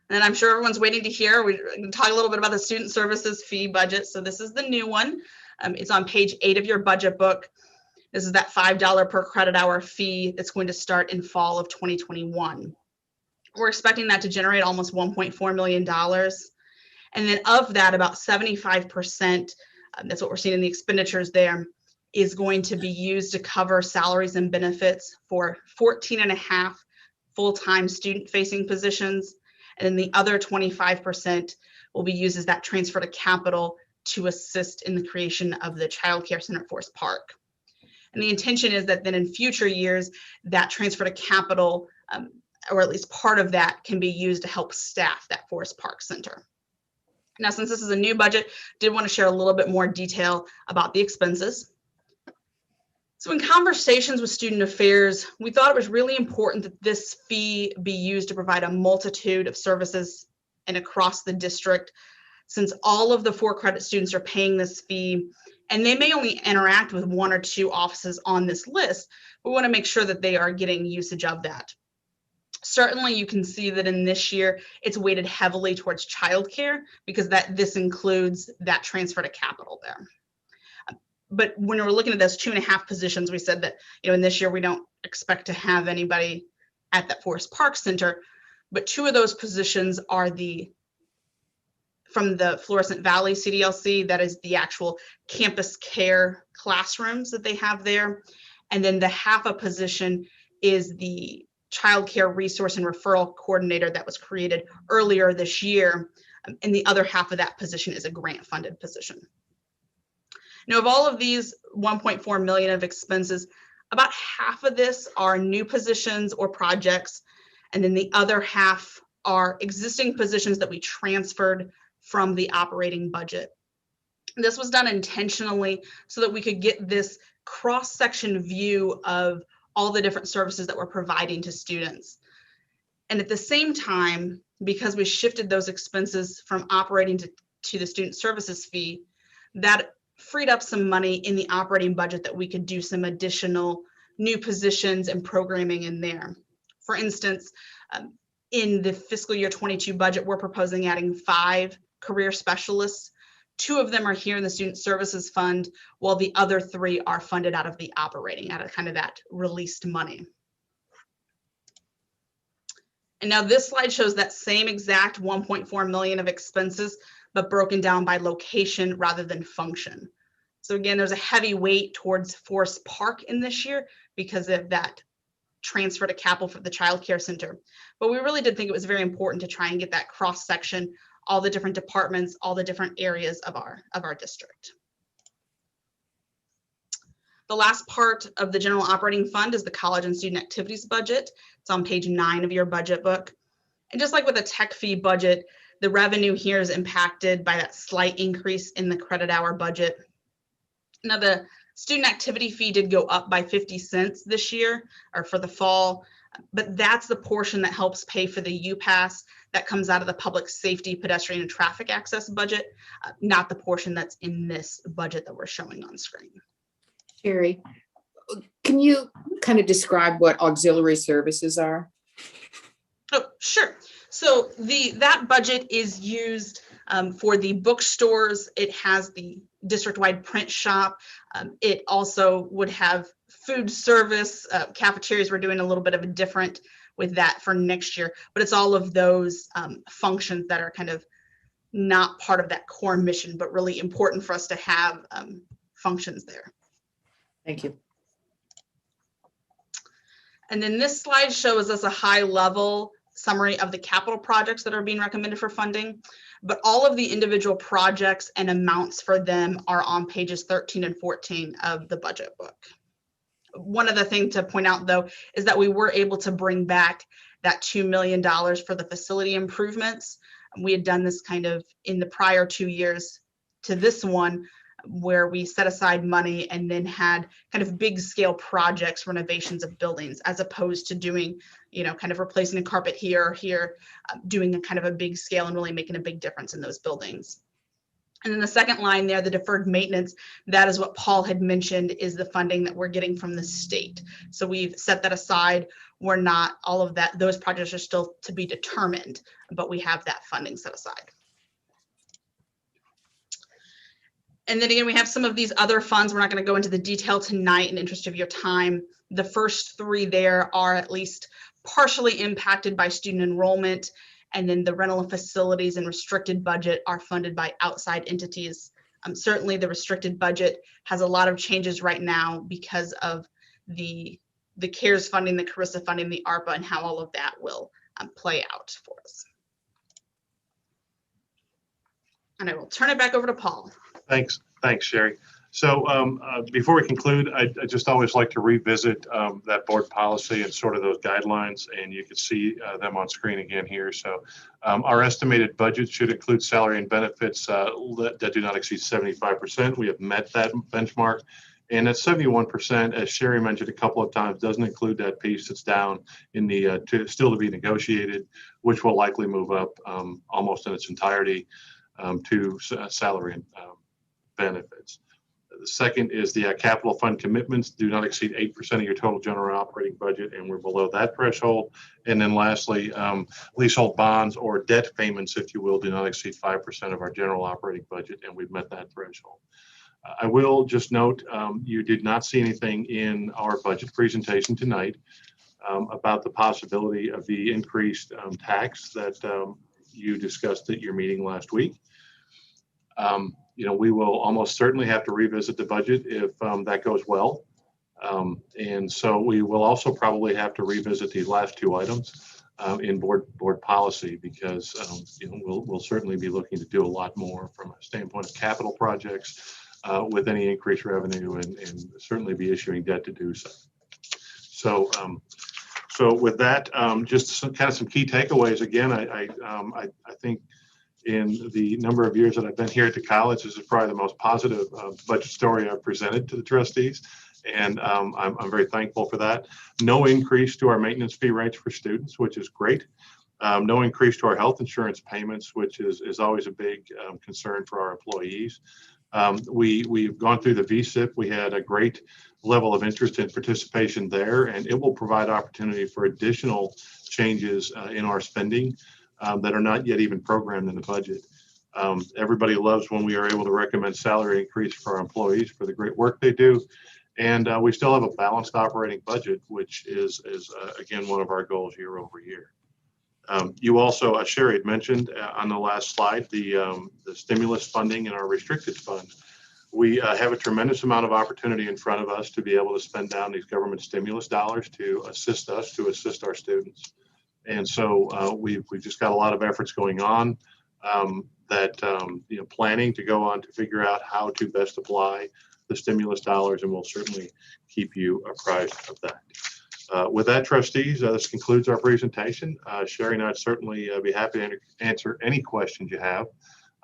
And I'm sure everyone's waiting to hear, we're going to talk a little bit about the student services fee budget. So this is the new one. It's on page 8 of your budget book. This is that $5 per credit hour fee that's going to start in fall of 2021. We're expecting that to generate almost $1.4 million. And then of that, about 75%, that's what we're seeing in the expenditures there, is going to be used to cover salaries and benefits for 14.5 full-time student-facing positions. And then the other 25% will be used as that transfer to capital to assist in the creation of the Child Care Center at Forest Park. And the intention is that then in future years, that transfer to capital, or at least part of that, can be used to help staff that Forest Park Center. Now, since this is a new budget, did want to share a little bit more detail about the expenses. So in conversations with Student Affairs, we thought it was really important that this fee be used to provide a multitude of services and across the district, since all of the 4 credit students are paying this fee, and they may only interact with 1 or 2 offices on this list. We want to make sure that they are getting usage of that. Certainly, you can see that in this year, it's weighted heavily towards childcare because this includes that transfer to capital there. But when we're looking at those 2.5 positions, we said that, in this year, we don't expect to have anybody at that Forest Park Center, but 2 of those positions are from the Florissant Valley CDLC, that is the actual campus care classrooms that they have there. And then the half a position is the Child Care Resource and Referral Coordinator that was created earlier this year. And the other half of that position is a grant funded position. Now, of all of these 1.4 million of expenses, about half of this are new positions or projects. And then the other half are existing positions that we transferred from the operating budget. This was done intentionally so that we could get this cross-section view of all the different services that we're providing to students. And at the same time, because we shifted those expenses from operating to the student services fee, that freed up some money in the operating budget that we could do some additional new positions and programming in there. For instance, in the fiscal year 22 budget, we're proposing adding 5 career specialists. 2 of them are here in the Student Services Fund, while the other 3 are funded out of the operating, out of kind of that released money. And now this slide shows that same exact 1.4 million of expenses, but broken down by location rather than function. So again, there's a heavy weight towards Forest Park in this year because of that transfer to capital for the child care center. But we really did think it was very important to try and get that cross section, all the different departments, all the different areas of our district. The last part of the general operating fund is the college and student activities budget. It's on page 9 of your budget book. And just like with a tech fee budget, the revenue here is impacted by that slight increase in the credit hour budget. Now, the student activity fee did go up by 50 cents this year, or for the fall, but that's the portion that helps pay for the UPass that comes out of the public safety, pedestrian, and traffic access budget, not the portion that's in this budget that we're showing on screen. Sherry, can you kind of describe what auxiliary services are? Oh, sure. So that budget is used for the bookstores. It has the district-wide print shop. It also would have food service, cafeterias. We're doing a little bit of a different with that for next year, but it's all of those functions that are kind of not part of that core mission, but really important for us to have functions there. Thank you. And then this slide shows us a high level summary of the capital projects that are being recommended for funding, but all of the individual projects and amounts for them are on pages 13 and 14 of the budget book. One other thing to point out though, is that we were able to bring back that $2 million for the facility improvements. We had done this kind of in the prior 2 years to this one, where we set aside money and then had kind of big scale projects, renovations of buildings, as opposed to doing, kind of replacing a carpet here or here, doing a kind of a big scale and really making a big difference in those buildings. And then the second line there, the deferred maintenance, that is what Paul had mentioned is the funding that we're getting from the state. So we've set that aside. We're not, all of that, those projects are still to be determined, but we have that funding set aside. And then again, we have some of these other funds. We're not going to go into the detail tonight in the interest of your time. The first 3 there are at least partially impacted by student enrollment. And then the rental of facilities and restricted budget are funded by outside entities. Certainly the restricted budget has a lot of changes right now because of the CARES funding, the CARISA funding, the ARPA, and how all of that will play out for us. And I will turn it back over to Paul. Thanks, Sherry. So before we conclude, I just always like to revisit that board policy and sort of those guidelines, and you can see them on screen again here. So our estimated budget should include salary and benefits that do not exceed 75%. We have met that benchmark, and at 71%, as Sherry mentioned a couple of times, doesn't include that piece that's down in the still to be negotiated, which will likely move up almost in its entirety to salary and benefits. The second is the capital fund commitments do not exceed 8% of your total general operating budget, and we're below that threshold. And then lastly, leasehold bonds or debt payments, if you will, do not exceed 5% of our general operating budget, and we've met that threshold. I will just note, you did not see anything in our budget presentation tonight about the possibility of the increased tax that you discussed at your meeting last week. We will almost certainly have to revisit the budget if that goes well. And so we will also probably have to revisit these last 2 items in board policy, because we'll certainly be looking to do a lot more from a standpoint of capital projects with any increased revenue, and certainly be issuing debt to do so. So with that, just some key takeaways. Again, I think in the number of years that I've been here at the college, this is probably the most positive budget story I've presented to the trustees. And I'm very thankful for that. No increase to our maintenance fee rates for students, which is great. No increase to our health insurance payments, which is always a big concern for our employees. We've gone through the VSIP. We had a great level of interest and participation there, and it will provide opportunity for additional changes in our spending that are not yet even programmed in the budget. Everybody loves when we are able to recommend salary increase for our employees for the great work they do. And we still have a balanced operating budget, which is again, one of our goals year over year. You also, Sherry had mentioned on the last slide, the stimulus funding in our restricted fund. We have a tremendous amount of opportunity in front of us to be able to spend down these government stimulus dollars to assist us, to assist our students. And so we've just got a lot of efforts going on planning to go on to figure out how to best apply the stimulus dollars, and we'll certainly keep you apprised of that. With that, trustees, this concludes our presentation. Sherry and I'd certainly be happy to answer any questions you have.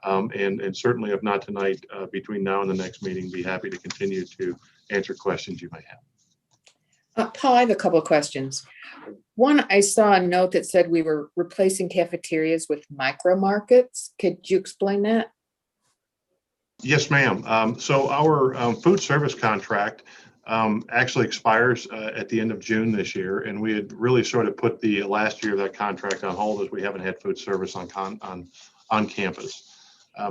And certainly, if not tonight, between now and the next meeting, be happy to continue to answer questions you may have. Paul, I have a couple of questions. One, I saw a note that said we were replacing cafeterias with micro markets. Could you explain that? Yes, ma'am. So our food service contract actually expires at the end of June this year, and we had really sort of put the last year of that contract on hold as we haven't had food service on campus.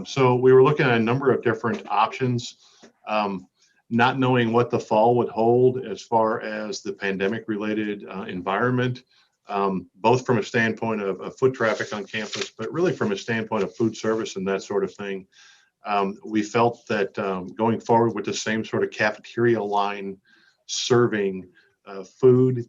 So we were looking at a number of different options, not knowing what the fall would hold as far as the pandemic-related environment, both from a standpoint of foot traffic on campus, but really from a standpoint of food service and that sort of thing. We felt that going forward with the same sort of cafeteria line serving food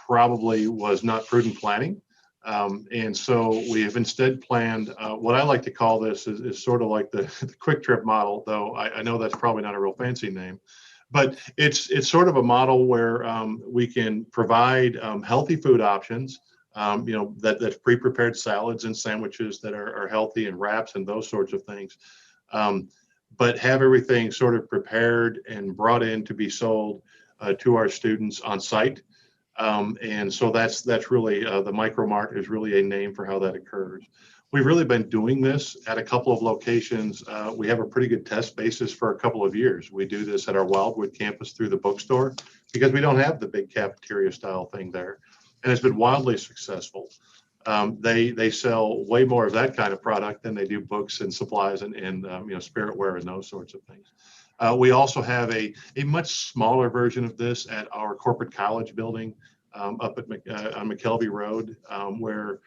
probably was not prudent planning. And so we have instead planned what I like to call this is sort of like the Quick Trip model, though I know that's probably not a real fancy name, but it's sort of a model where we can provide healthy food options, that's pre-prepared salads and sandwiches that are healthy, and wraps and those sorts of things, but have everything sort of prepared and brought in to be sold to our students on site. And so that's really the Micro Mart is really a name for how that occurs. We've really been doing this at a couple of locations. We have a pretty good test basis for a couple of years. We do this at our Wildwood campus through the bookstore because we don't have the big cafeteria style thing there, and it's been wildly successful. They sell way more of that kind of product than they do books and supplies and spiritware and those sorts of things. We also have a much smaller version of this at our corporate college building up at on McKelvey Road, where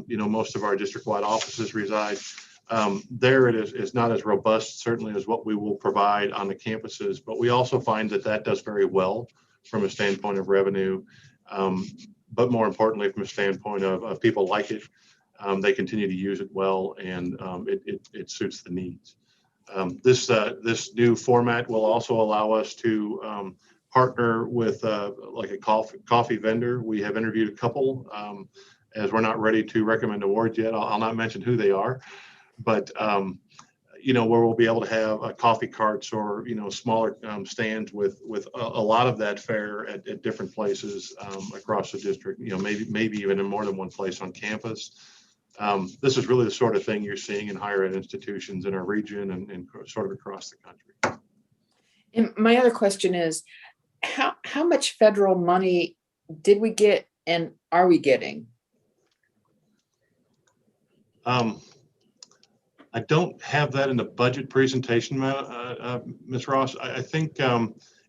most of our district-wide offices reside. There it is not as robust, certainly, as what we will provide on the campuses, but we also find that does very well from a standpoint of revenue, but more importantly, from a standpoint of people like it. They continue to use it well, and it suits the needs. This new format will also allow us to partner with like a coffee vendor. We have interviewed a couple, as we're not ready to recommend awards yet. I'll not mention who they are, but where we'll be able to have coffee carts or smaller stands with a lot of that fare at different places across the district. Maybe even in more than one place on campus. This is really the sort of thing you're seeing in higher ed institutions in our region and sort of across the country. And my other question is, how much federal money did we get and are we getting? I don't have that in the budget presentation, Ms. Ross. I think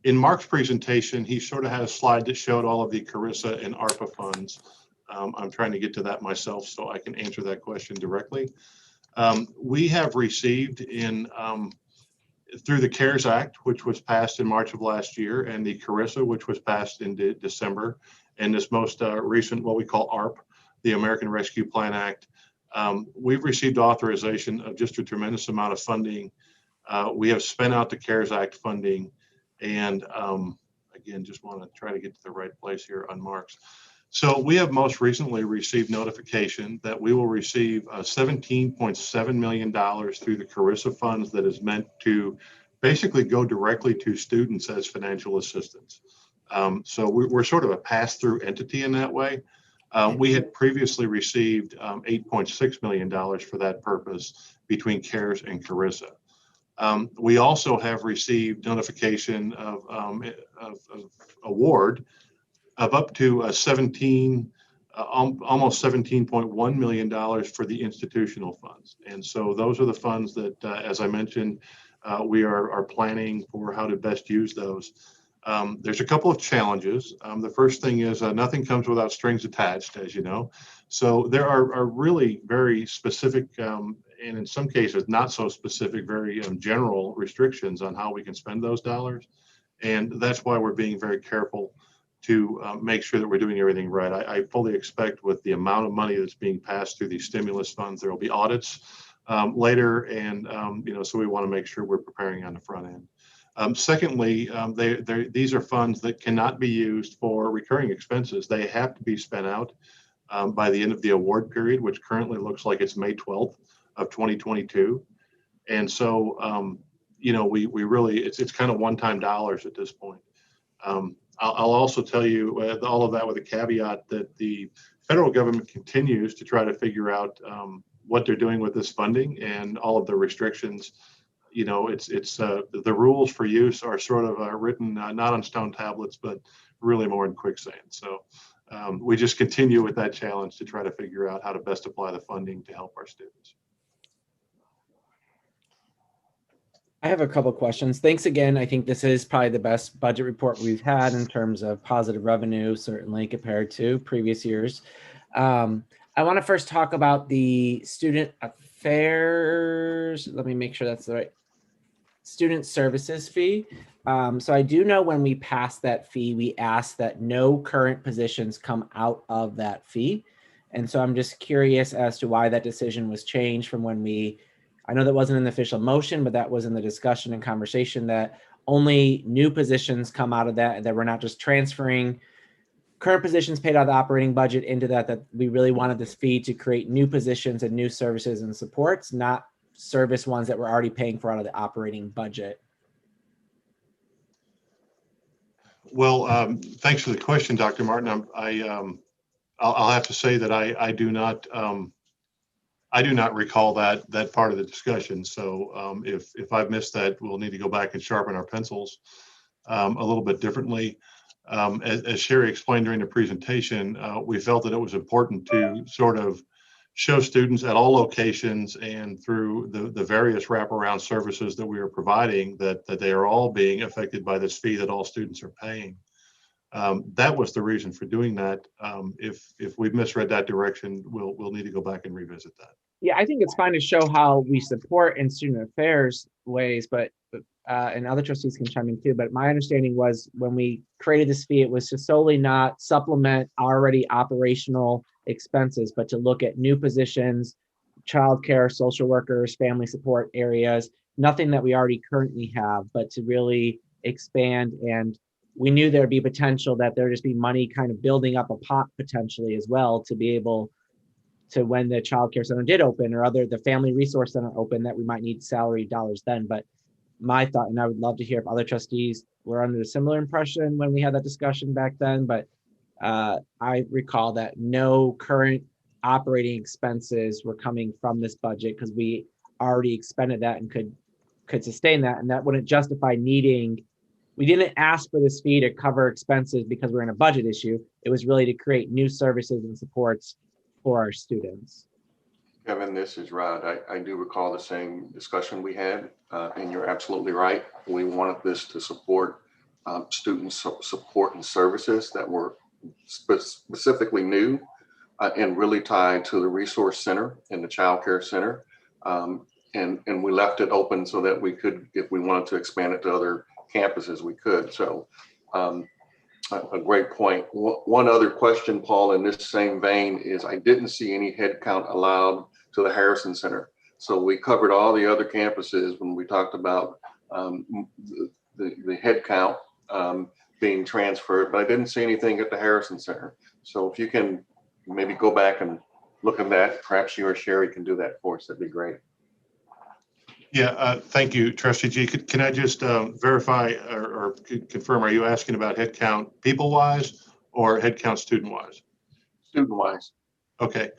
in Mark's presentation, he sort of had a slide that showed all of the Carissa and ARPA funds. I'm trying to get to that myself so I can answer that question directly. We have received through the CARES Act, which was passed in March of last year, and the Carissa, which was passed in December, and this most recent, what we call ARP, the American Rescue Plan Act. We've received authorization of just a tremendous amount of funding. We have spent out the CARES Act funding, and again, just want to try to get to the right place here on Mark's. So we have most recently received notification that we will receive $17.7 million through the Carissa funds that is meant to basically go directly to students as financial assistance. So we're sort of a pass-through entity in that way. We had previously received $8.6 million for that purpose between CARES and Carissa. We also have received notification of award of up to almost $17.1 million for the institutional funds. And so those are the funds that, as I mentioned, we are planning for how to best use those. There's a couple of challenges. The first thing is nothing comes without strings attached, as you know. So there are really very specific, and in some cases not so specific, very general restrictions on how we can spend those dollars. And that's why we're being very careful to make sure that we're doing everything right. I fully expect with the amount of money that's being passed through these stimulus funds, there will be audits later. And, so we want to make sure we're preparing on the front end. Secondly, these are funds that cannot be used for recurring expenses. They have to be spent out by the end of the award period, which currently looks like it's May 12th of 2022. And so, we really, it's kind of one-time dollars at this point. I'll also tell you all of that with a caveat that the federal government continues to try to figure out what they're doing with this funding and all of the restrictions. The rules for use are sort of written not on stone tablets, but really more in quicksand. So we just continue with that challenge to try to figure out how to best apply the funding to help our students. I have a couple of questions. Thanks again. I think this is probably the best budget report we've had in terms of positive revenue, certainly compared to previous years. I want to first talk about the student affairs. Let me make sure that's the right student services fee. So I do know when we passed that fee, we asked that no current positions come out of that fee. And so I'm just curious as to why that decision was changed from when I know that wasn't an official motion, but that was in the discussion and conversation that only new positions come out of that, and that we're not just transferring current positions paid out of the operating budget into that we really wanted this fee to create new positions and new services and supports, not service ones that we're already paying for out of the operating budget. Well, thanks for the question, Dr. Martin. I'll have to say that I do not recall that part of the discussion. So if I've missed that, we'll need to go back and sharpen our pencils a little bit differently. As Sherry explained during the presentation, we felt that it was important to sort of show students at all locations and through the various wraparound services that we are providing that they are all being affected by this fee that all students are paying. That was the reason for doing that. If we've misread that direction, we'll need to go back and revisit that. Yeah, I think it's fine to show how we support in student affairs ways, but and other trustees can chime in too. But my understanding was when we created this fee, it was to solely not supplement already operational expenses, but to look at new positions, childcare, social workers, family support areas, nothing that we already currently have, but to really expand. And we knew there'd be potential that there'd just be money kind of building up a pot potentially as well to be able to, when the childcare center did open or the family resource center open, that we might need salary dollars then. But my thought, and I would love to hear if other trustees were under a similar impression when we had that discussion back then, but I recall that no current operating expenses were coming from this budget because we already expended that and could sustain that. And that wouldn't justify we didn't ask for this fee to cover expenses because we're in a budget issue. It was really to create new services and supports for our students. Kevin, this is Rod. I do recall the same discussion we had, and you're absolutely right. We wanted this to support student support and services that were specifically new and really tied to the resource center and the child care center. And we left it open so that we could, if we wanted to expand it to other campuses, we could. So a great point. One other question, Paul, in this same vein is I didn't see any head count allowed to the Harrison Center. So we covered all the other campuses when we talked about the head count being transferred, but I didn't see anything at the Harrison Center. So if you can maybe go back and look at that, perhaps you or Sherry can do that for us, that'd be great. Yeah, thank you, Trustee G. Can I just verify or confirm, are you asking about head count people-wise or head count student-wise? Student-wise. Okay.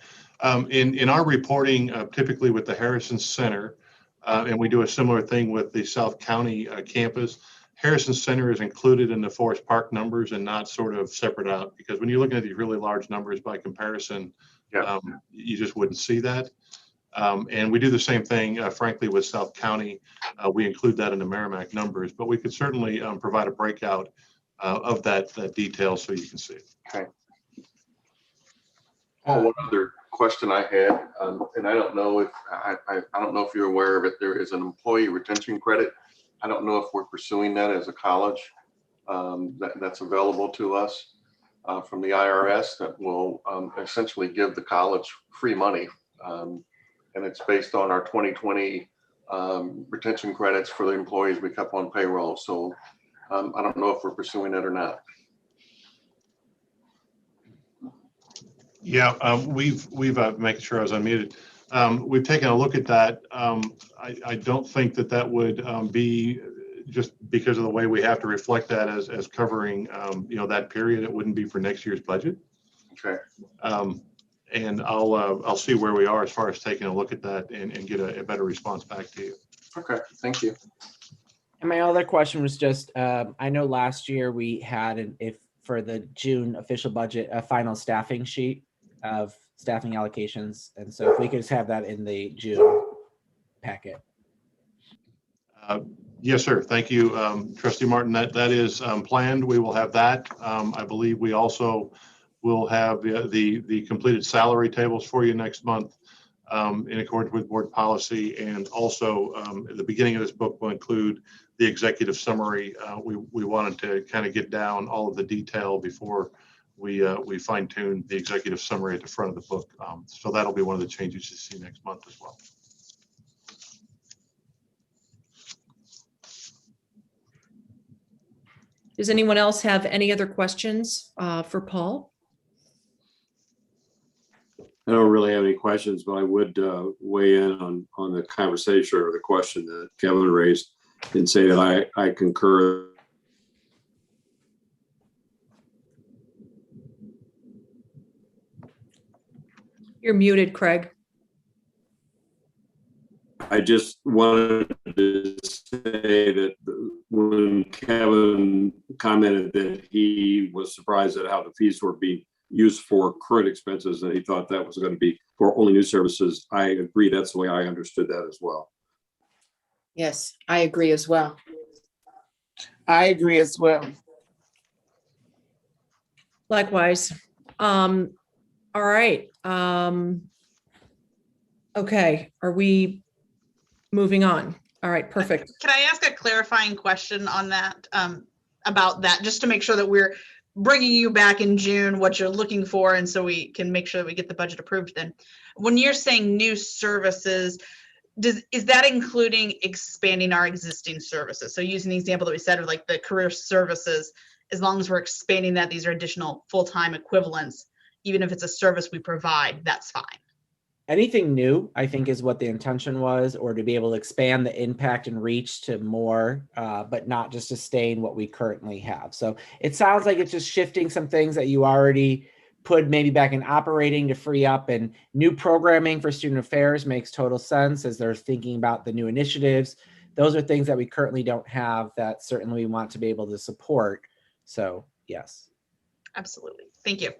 In our reporting, typically with the Harrison Center, and we do a similar thing with the South County campus, Harrison Center is included in the Forest Park numbers and not sort of separate out, because when you're looking at these really large numbers by comparison, you just wouldn't see that. And we do the same thing, frankly, with South County. We include that in the Merrimack numbers, but we could certainly provide a breakout of that detail so you can see it. Oh, one other question I had, and I don't know if I don't know if you're aware of it. There is an employee retention credit. I don't know if we're pursuing that as a college. That's available to us from the IRS that will essentially give the college free money, and it's based on our 2020 retention credits for the employees we kept on payroll. So I don't know if we're pursuing it or not. Yeah, we've making sure I was unmuted. We've taken a look at that. I don't think that would be just because of the way we have to reflect that as covering, that period. It wouldn't be for next year's budget. Okay. And I'll see where we are as far as taking a look at that and get a better response back to you. Okay, thank you. And my other question was just, I know last year we had, for the June official budget, a final staffing sheet of staffing allocations. And so if we could just have that in the June packet. Yes, sir. Thank you, Trustee Martin. That is planned. We will have that. I believe we also will have the completed salary tables for you next month in accordance with board policy. And also at the beginning of this book will include the executive summary. We wanted to kind of get down all of the detail before we fine tune the executive summary at the front of the book. So that'll be one of the changes you see next month as well. Does anyone else have any other questions for Paul? I don't really have any questions, but I would weigh in on the conversation or the question that Kevin raised and say that I concur. You're muted, Craig. I just wanted to say that when Kevin commented that he was surprised at how the fees were being used for current expenses, and he thought that was going to be for only new services, I agree. That's the way I understood that as well. Yes, I agree as well. I agree as well. Likewise. All right. Okay, are we moving on? All right, perfect. Can I ask a clarifying question on that, about that, just to make sure that we're bringing you back in June what you're looking for, and so we can make sure that we get the budget approved then. When you're saying new services, is that including expanding our existing services? So using the example that we said of like the career services, as long as we're expanding that, these are additional full-time equivalents, even if it's a service we provide, that's fine. Anything new, I think, is what the intention was, or to be able to expand the impact and reach to more, but not just sustain what we currently have. So it sounds like it's just shifting some things that you already put maybe back in operating to free up, and new programming for student affairs makes total sense as they're thinking about the new initiatives. Those are things that we currently don't have that certainly we want to be able to support. So yes. Absolutely. Thank you.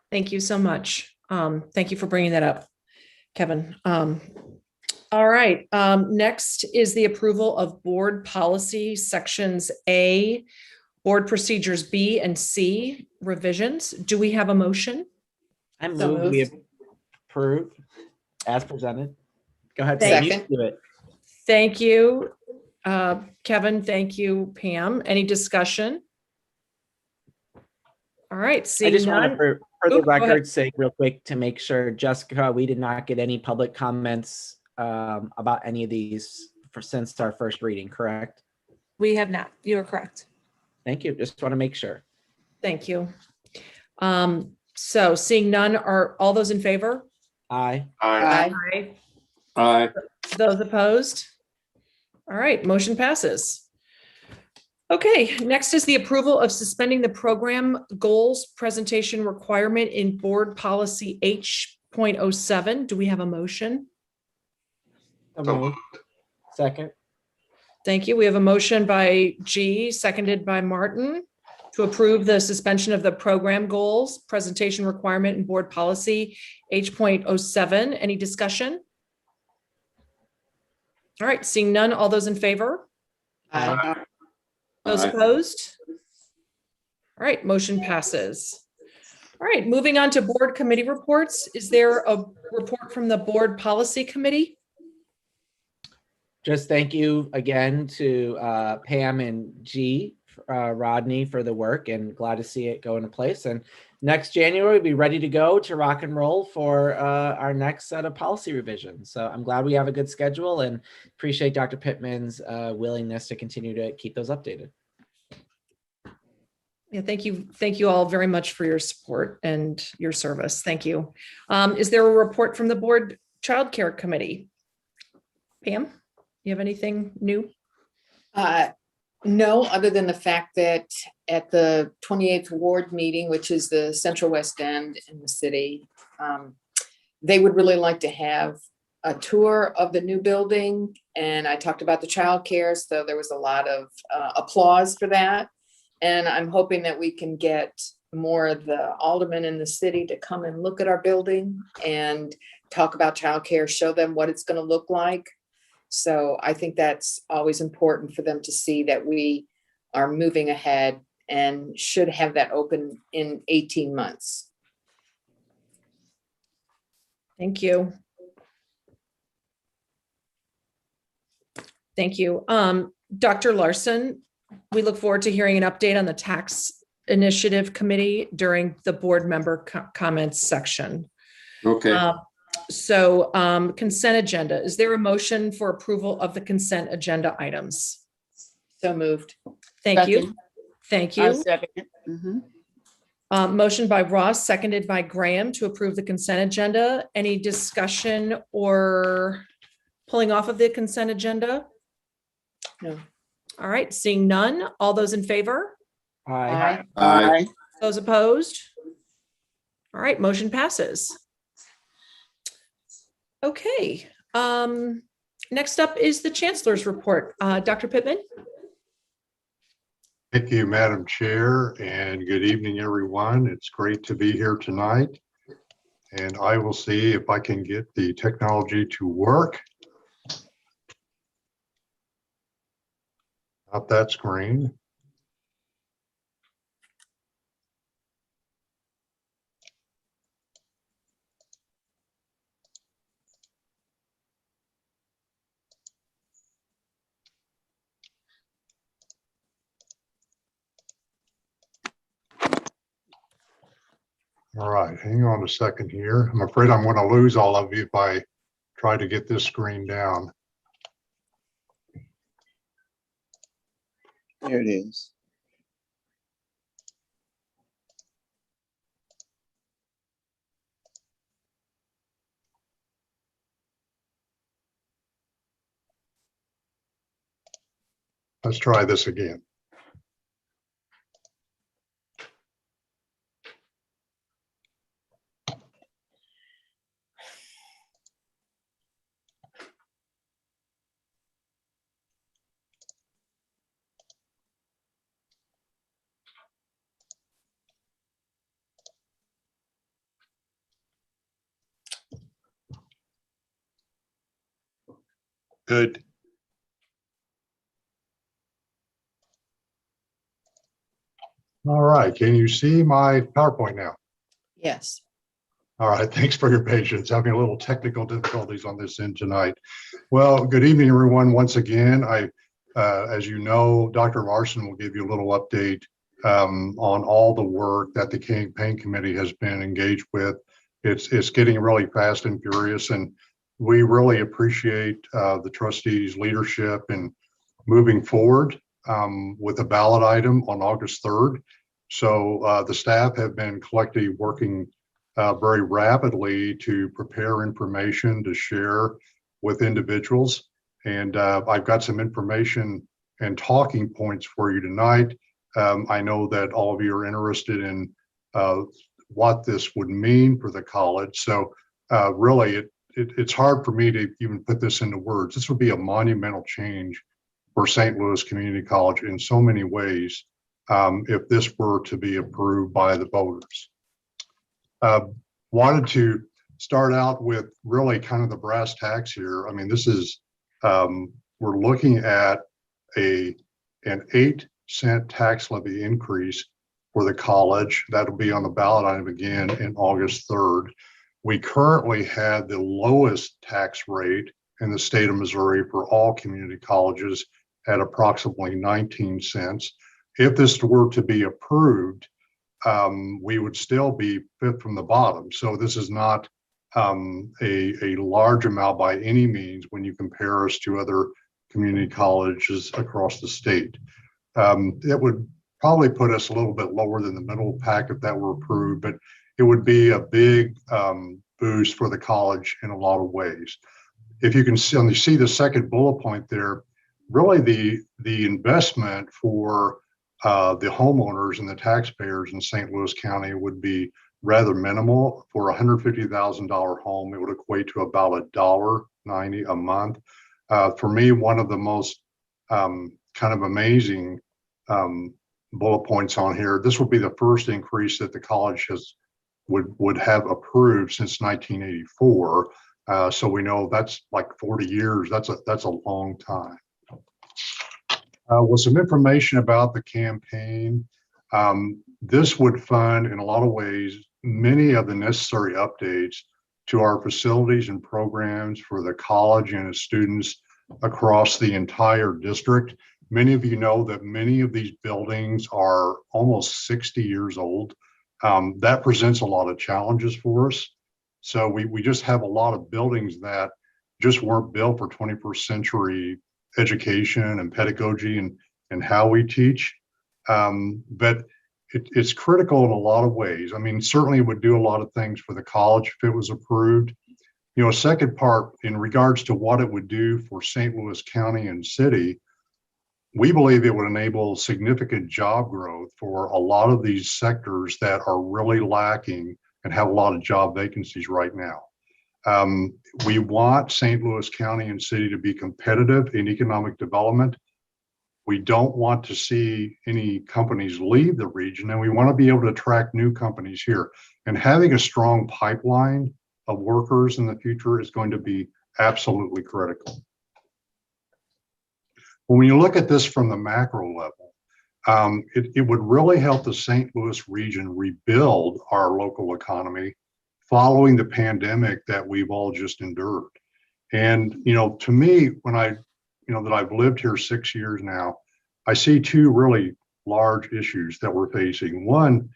Thank you so much. Thank you for bringing that up, Kevin. All right, next is the approval of board policy sections A, board procedures B and C revisions. Do we have a motion? I move we approve as presented. Go ahead. Second. Pam, you do it. Thank you, Kevin. Thank you, Pam. Any discussion? All right, I seeing just want none. to, for the Oop, go ahead. record's sake, real quick, to make sure, Jessica, we did not get any public comments about any of these since our first reading, correct? We have not. You are correct. Thank you. Just want to make sure. Thank you. So seeing none, are all those in favor? Aye. Aye. Aye. Aye. Those opposed? All right, motion passes. Okay, next is the approval of suspending the program goals presentation requirement in board policy H.07. Do we have a motion? So moved. Second. Thank you. We have a motion by G, seconded by Martin, to approve the suspension of the program goals presentation requirement in board policy H.07. Any discussion? All right, seeing none, all those in favor? Those Aye. opposed? All right, motion passes. All right, moving on to board committee reports. Is there a report from the board policy committee? Just thank you again to Pam and Rodney for the work, and glad to see it go into place. And next January, we'll be ready to go to rock and roll for our next set of policy revisions. So I'm glad we have a good schedule and appreciate Dr. Pittman's willingness to continue to keep those updated. Yeah, thank you. Thank you all very much for your support and your service. Thank you. Is there a report from the board childcare committee? Pam, you have anything new? No, other than the fact that at the 28th ward meeting, which is the Central West End in the city, they would really like to have a tour of the new building. And I talked about the childcare, so there was a lot of applause for that. And I'm hoping that we can get more of the aldermen in the city to come and look at our building and talk about childcare, show them what it's going to look like. So I think that's always important for them to see that we are moving ahead and should have that open in 18 months. Thank you. Thank you. Dr. Larson, we look forward to hearing an update on the tax initiative committee during the board member comments section. Okay. So consent agenda. Is there a motion for approval of the consent agenda items? So moved. Thank you. Second. Thank I'll you. second it. Mhm. Motion by Ross, seconded by Graham to approve the consent agenda. Any discussion or pulling off of the consent agenda? No. All right, seeing none. All those in favor? Aye. Aye. Those opposed? All right, motion passes. Okay, next up is the Chancellor's report. Dr. Pittman? Thank you, Madam Chair, and good evening, everyone. It's great to be here tonight. And I will see if I can get the technology to work. Not that screen. All right, hang on a second here. I'm afraid I'm going to lose all of you if I try to get this screen down. There it is. Let's try this again. Good. All right, can you see my PowerPoint now? Yes. All right, thanks for your patience. Having a little technical difficulties on this end tonight. Well, good evening, everyone. Once again, as you know, Dr. Larson will give you a little update on all the work that the campaign committee has been engaged with. It's getting really fast and furious, and we really appreciate the trustees' leadership in moving forward with a ballot item on August 3rd. So the staff have been collectively working very rapidly to prepare information to share with individuals. And I've got some information and talking points for you tonight. I know that all of you are interested in what this would mean for the college. So really, it's hard for me to even put this into words. This would be a monumental change for St. Louis Community College in so many ways if this were to be approved by the voters. Wanted to start out with really kind of the brass tacks here. I mean, this is, we're looking at an 8-cent tax levy increase for the college. That'll be on the ballot item again in August 3rd. We currently had the lowest tax rate in the state of Missouri for all community colleges at approximately 19 cents. If this were to be approved, we would still be fifth from the bottom. So this is not a large amount by any means when you compare us to other community colleges across the state. It would probably put us a little bit lower than the middle pack if that were approved, but it would be a big boost for the college in a lot of ways. If you can see the second bullet point there, really the investment for the homeowners and the taxpayers in St. Louis County would be rather minimal. For a $150,000 home, it would equate to about $1.90 a month. For me, one of the most kind of amazing bullet points on here, this would be the first increase that the college would have approved since 1984. So we know that's like 40 years. That's a long time. With some information about the campaign, this would fund in a lot of ways many of the necessary updates to our facilities and programs for the college and its students across the entire district. Many of you know that many of these buildings are almost 60 years old. That presents a lot of challenges for us. So we just have a lot of buildings that just weren't built for 21st century education and pedagogy and how we teach. But it's critical in a lot of ways. I mean, certainly it would do a lot of things for the college if it was approved. You know, a second part in regards to what it would do for St. Louis County and city, we believe it would enable significant job growth for a lot of these sectors that are really lacking and have a lot of job vacancies right now. We want St. Louis County and city to be competitive in economic development. We don't want to see any companies leave the region, and we want to be able to attract new companies here. And having a strong pipeline of workers in the future is going to be absolutely critical. When you look at this from the macro level, it would really help the St. Louis region rebuild our local economy following the pandemic that we've all just endured. And, you know, to me, when that I've lived here 6 years now, I see two really large issues that we're facing. One,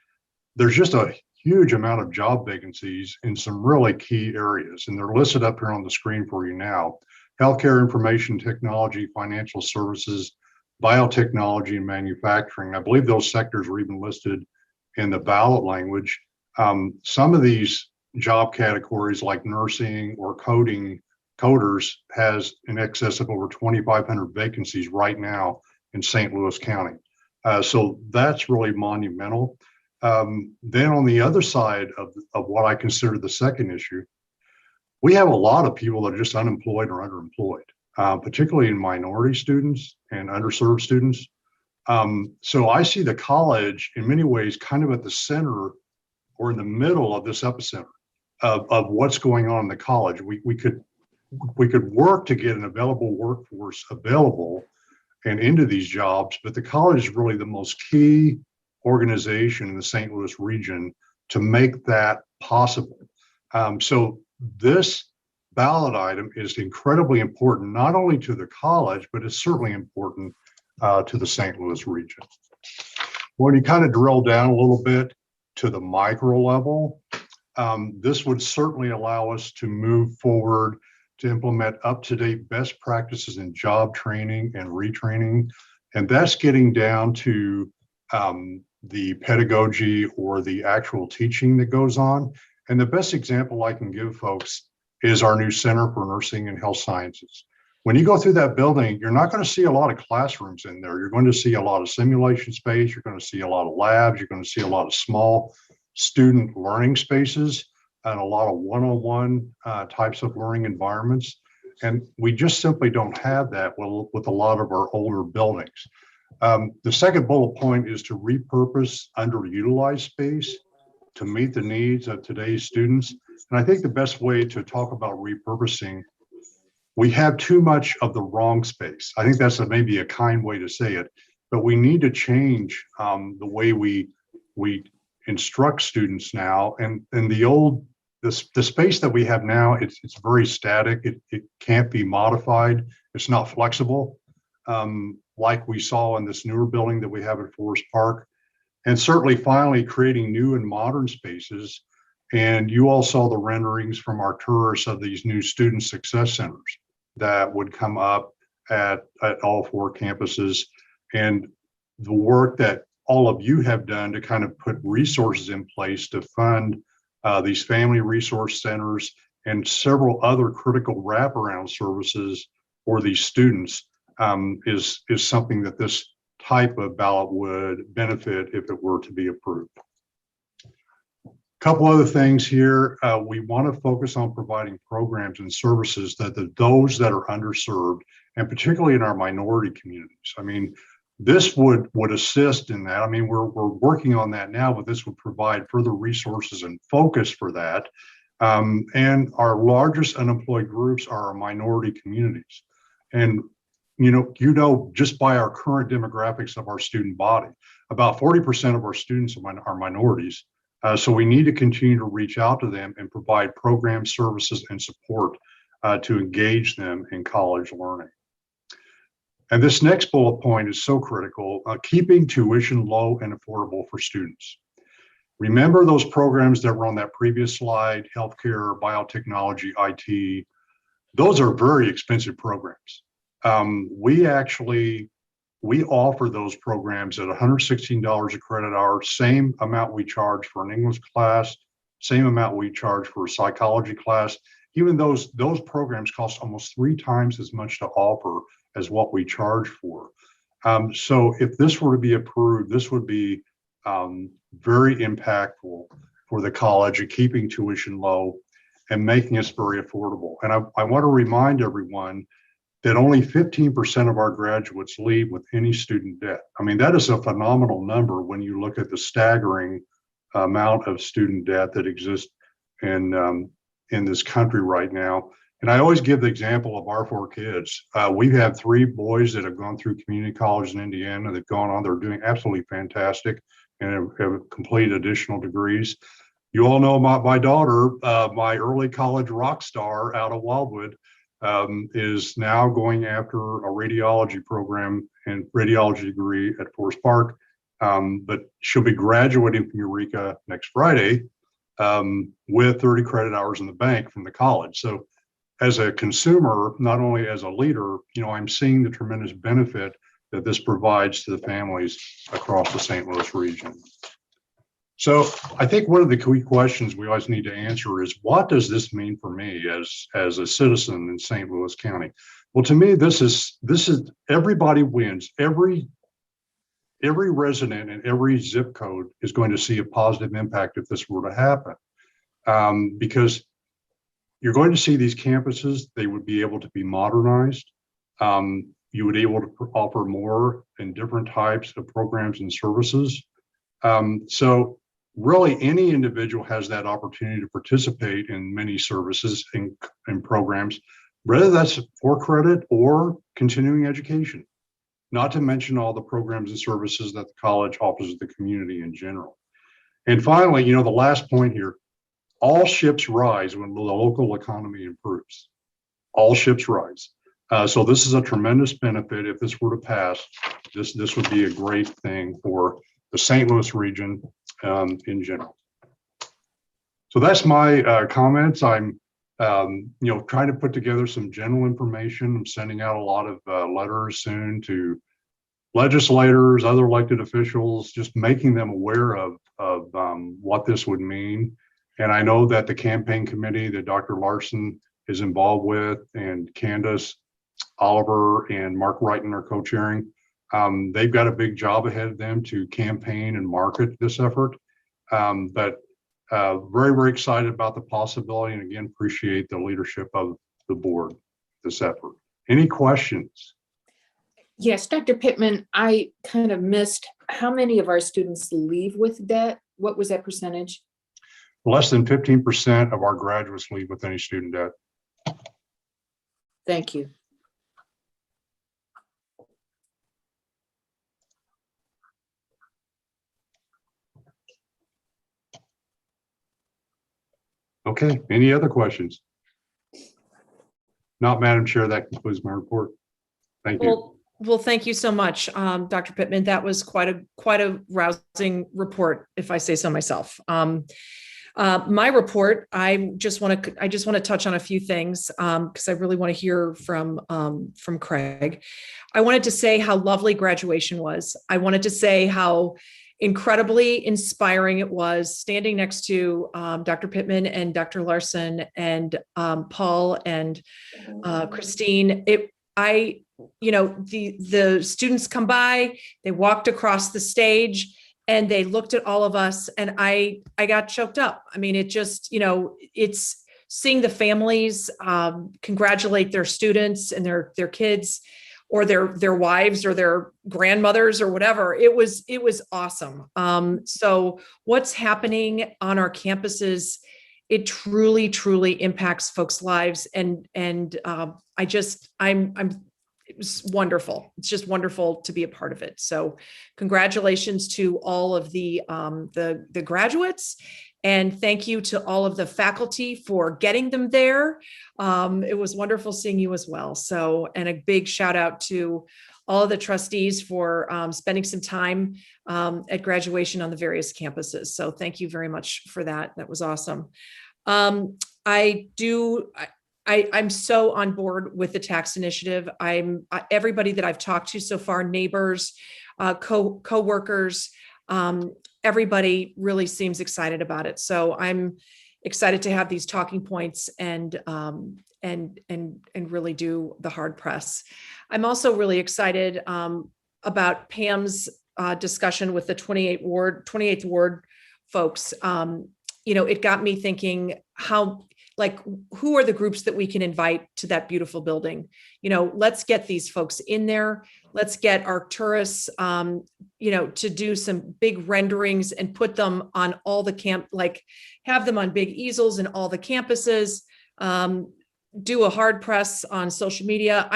there's just a huge amount of job vacancies in some really key areas, and they're listed up here on the screen for you now. Healthcare, information technology, financial services, biotechnology, and manufacturing. I believe those sectors were even listed in the ballot language. Some of these job categories like nursing or coders has in excess of over 2,500 vacancies right now in St. Louis County. So that's really monumental. Then on the other side of what I consider the second issue, we have a lot of people that are just unemployed or underemployed, particularly in minority students and underserved students. So I see the college in many ways kind of at the center or in the middle of this epicenter of what's going on in the college. We could work to get an available workforce available and into these jobs, but the college is really the most key organization in the St. Louis region to make that possible. So this ballot item is incredibly important, not only to the college, but it's certainly important to the St. Louis region. When you kind of drill down a little bit to the micro level, this would certainly allow us to move forward to implement up-to-date best practices in job training and retraining. And that's getting down to the pedagogy or the actual teaching that goes on. And the best example I can give folks is our new Center for Nursing and Health Sciences. When you go through that building, you're not going to see a lot of classrooms in there. You're going to see a lot of simulation space. You're going to see a lot of labs. You're going to see a lot of small student learning spaces and a lot of one-on-one types of learning environments. And we just simply don't have that with a lot of our older buildings. The second bullet point is to repurpose underutilized space to meet the needs of today's students. And I think the best way to talk about repurposing we have too much of the wrong space. I think that's maybe a kind way to say it, but we need to change the way we instruct students now. And the space that we have now, it's very static. It can't be modified. It's not flexible, like we saw in this newer building that we have at Forest Park. And certainly finally creating new and modern spaces. And you all saw the renderings from our tourists of these new student success centers that would come up at all 4 campuses. And the work that all of you have done to kind of put resources in place to fund these family resource centers and several other critical wraparound services for these students is something that this type of ballot would benefit if it were to be approved. Couple other things here. We want to focus on providing programs and services that those that are underserved, and particularly in our minority communities. I mean, this would assist in that. I mean, we're working on that now, but this would provide further resources and focus for that. And our largest unemployed groups are our minority communities. And just by our current demographics of our student body, about 40% of our students are minorities. So we need to continue to reach out to them and provide programs, services, and support to engage them in college learning. And this next bullet point is so critical, keeping tuition low and affordable for students. Remember those programs that were on that previous slide, healthcare, biotechnology, IT, those are very expensive programs. We offer those programs at $116 a credit hour, same amount we charge for an English class, same amount we charge for a psychology class. Even those programs cost almost 3 times as much to offer as what we charge for. So if this were to be approved, this would be very impactful for the college of keeping tuition low and making us very affordable. And I want to remind everyone that only 15% of our graduates leave with any student debt. I mean, that is a phenomenal number when you look at the staggering amount of student debt that exists in this country right now. And I always give the example of our 4 kids. We've had 3 boys that have gone through community college in Indiana. They've gone on, they're doing absolutely fantastic and have completed additional degrees. You all know my daughter, my early college rock star out of Wildwood, is now going after a radiology program and radiology degree at Forest Park. But she'll be graduating from Eureka next Friday with 30 credit hours in the bank from the college. So as a consumer, not only as a leader, I'm seeing the tremendous benefit that this provides to the families across the St. Louis region. So I think one of the key questions we always need to answer is, what does this mean for me as a citizen in St. Louis County? Well, to me, this is everybody wins. Every resident in every zip code is going to see a positive impact if this were to happen, because you're going to see these campuses, they would be able to be modernized. You would be able to offer more and different types of programs and services. So really any individual has that opportunity to participate in many services and programs, whether that's for credit or continuing education, not to mention all the programs and services that the college offers the community in general. And finally, the last point here, all ships rise when the local economy improves. All ships rise. So this is a tremendous benefit. If this were to pass, this would be a great thing for the St. Louis region in general. So that's my comments. I'm trying to put together some general information. I'm sending out a lot of letters soon to legislators, other elected officials, just making them aware of what this would mean. And I know that the campaign committee that Dr. Larson is involved with, and Candace, Oliver, and Mark Wrighton are co-chairing. They've got a big job ahead of them to campaign and market this effort. But very, very excited about the possibility, and again, appreciate the leadership of the board, this effort. Any questions? Yes, Dr. Pittman, I kind of missed how many of our students leave with debt? What was that percentage? Less than 15% of our graduates leave with any student debt. Thank you. Okay, any other questions? Not, Madam Chair, that concludes my report. Thank you. Well, thank you so much, Dr. Pittman. That was quite a rousing report, if I say so myself. My report, I just want to touch on a few things because I really want to hear from Craig. I wanted to say how lovely graduation was. I wanted to say how incredibly inspiring it was standing next to Dr. Pittman and Dr. Larson and Paul and Christine. The students come by, they walked across the stage and they looked at all of us and I got choked up. I mean, it just, it's seeing the families congratulate their students and their kids or their wives or their grandmothers or whatever. It was awesome. So what's happening on our campuses, it truly, truly impacts folks' lives. And it was wonderful. It's just wonderful to be a part of it. So congratulations to all of the graduates, and thank you to all of the faculty for getting them there. It was wonderful seeing you as well. So, and a big shout out to all of the trustees for spending some time at graduation on the various campuses. So thank you very much for that. That was awesome. I'm so on board with the tax initiative. Everybody that I've talked to so far, neighbors, co-workers, everybody really seems excited about it. So I'm excited to have these talking points and really do the hard press. I'm also really excited about Pam's discussion with the 28th Ward folks. It got me thinking who are the groups that we can invite to that beautiful building? Let's get these folks in there. Let's get Arcturus, to do some big renderings and put them on all the have them on big easels in all the campuses, do a hard press on social media.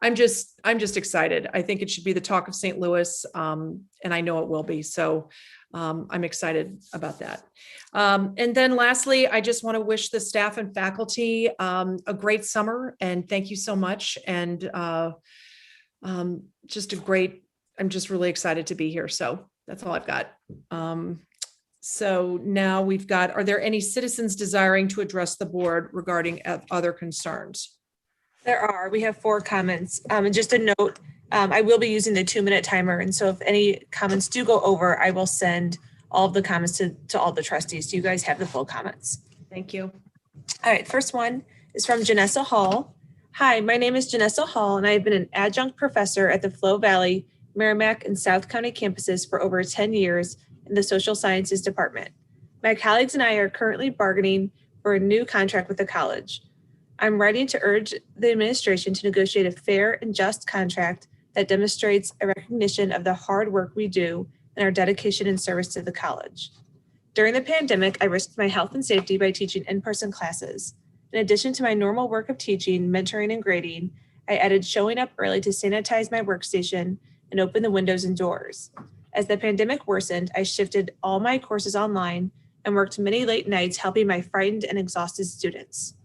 I'm just excited. I think it should be the talk of St. Louis, and I know it will be. So I'm excited about that. And then lastly, I just want to wish the staff and faculty a great summer, and thank you so much. And I'm just really excited to be here. So that's all I've got. So now are there any citizens desiring to address the board regarding other concerns? There are. We have 4 comments. And just a note, I will be using the 2-minute timer. And so if any comments do go over, I will send all of the comments to all the trustees. So you guys have the full comments. Thank you. All right. First one is from Janessa Hall. Hi, my name is Janessa Hall, and I have been an adjunct professor at the Flo Valley, Merrimack, and South County campuses for over 10 years in the Social Sciences Department. My colleagues and I are currently bargaining for a new contract with the college. I'm writing to urge the administration to negotiate a fair and just contract that demonstrates a recognition of the hard work we do and our dedication and service to the college. During the pandemic, I risked my health and safety by teaching in-person classes. In addition to my normal work of teaching, mentoring, and grading, I added showing up early to sanitize my workstation and open the windows and doors. As the pandemic worsened, I shifted all my courses online and worked many late nights helping my frightened and exhausted students.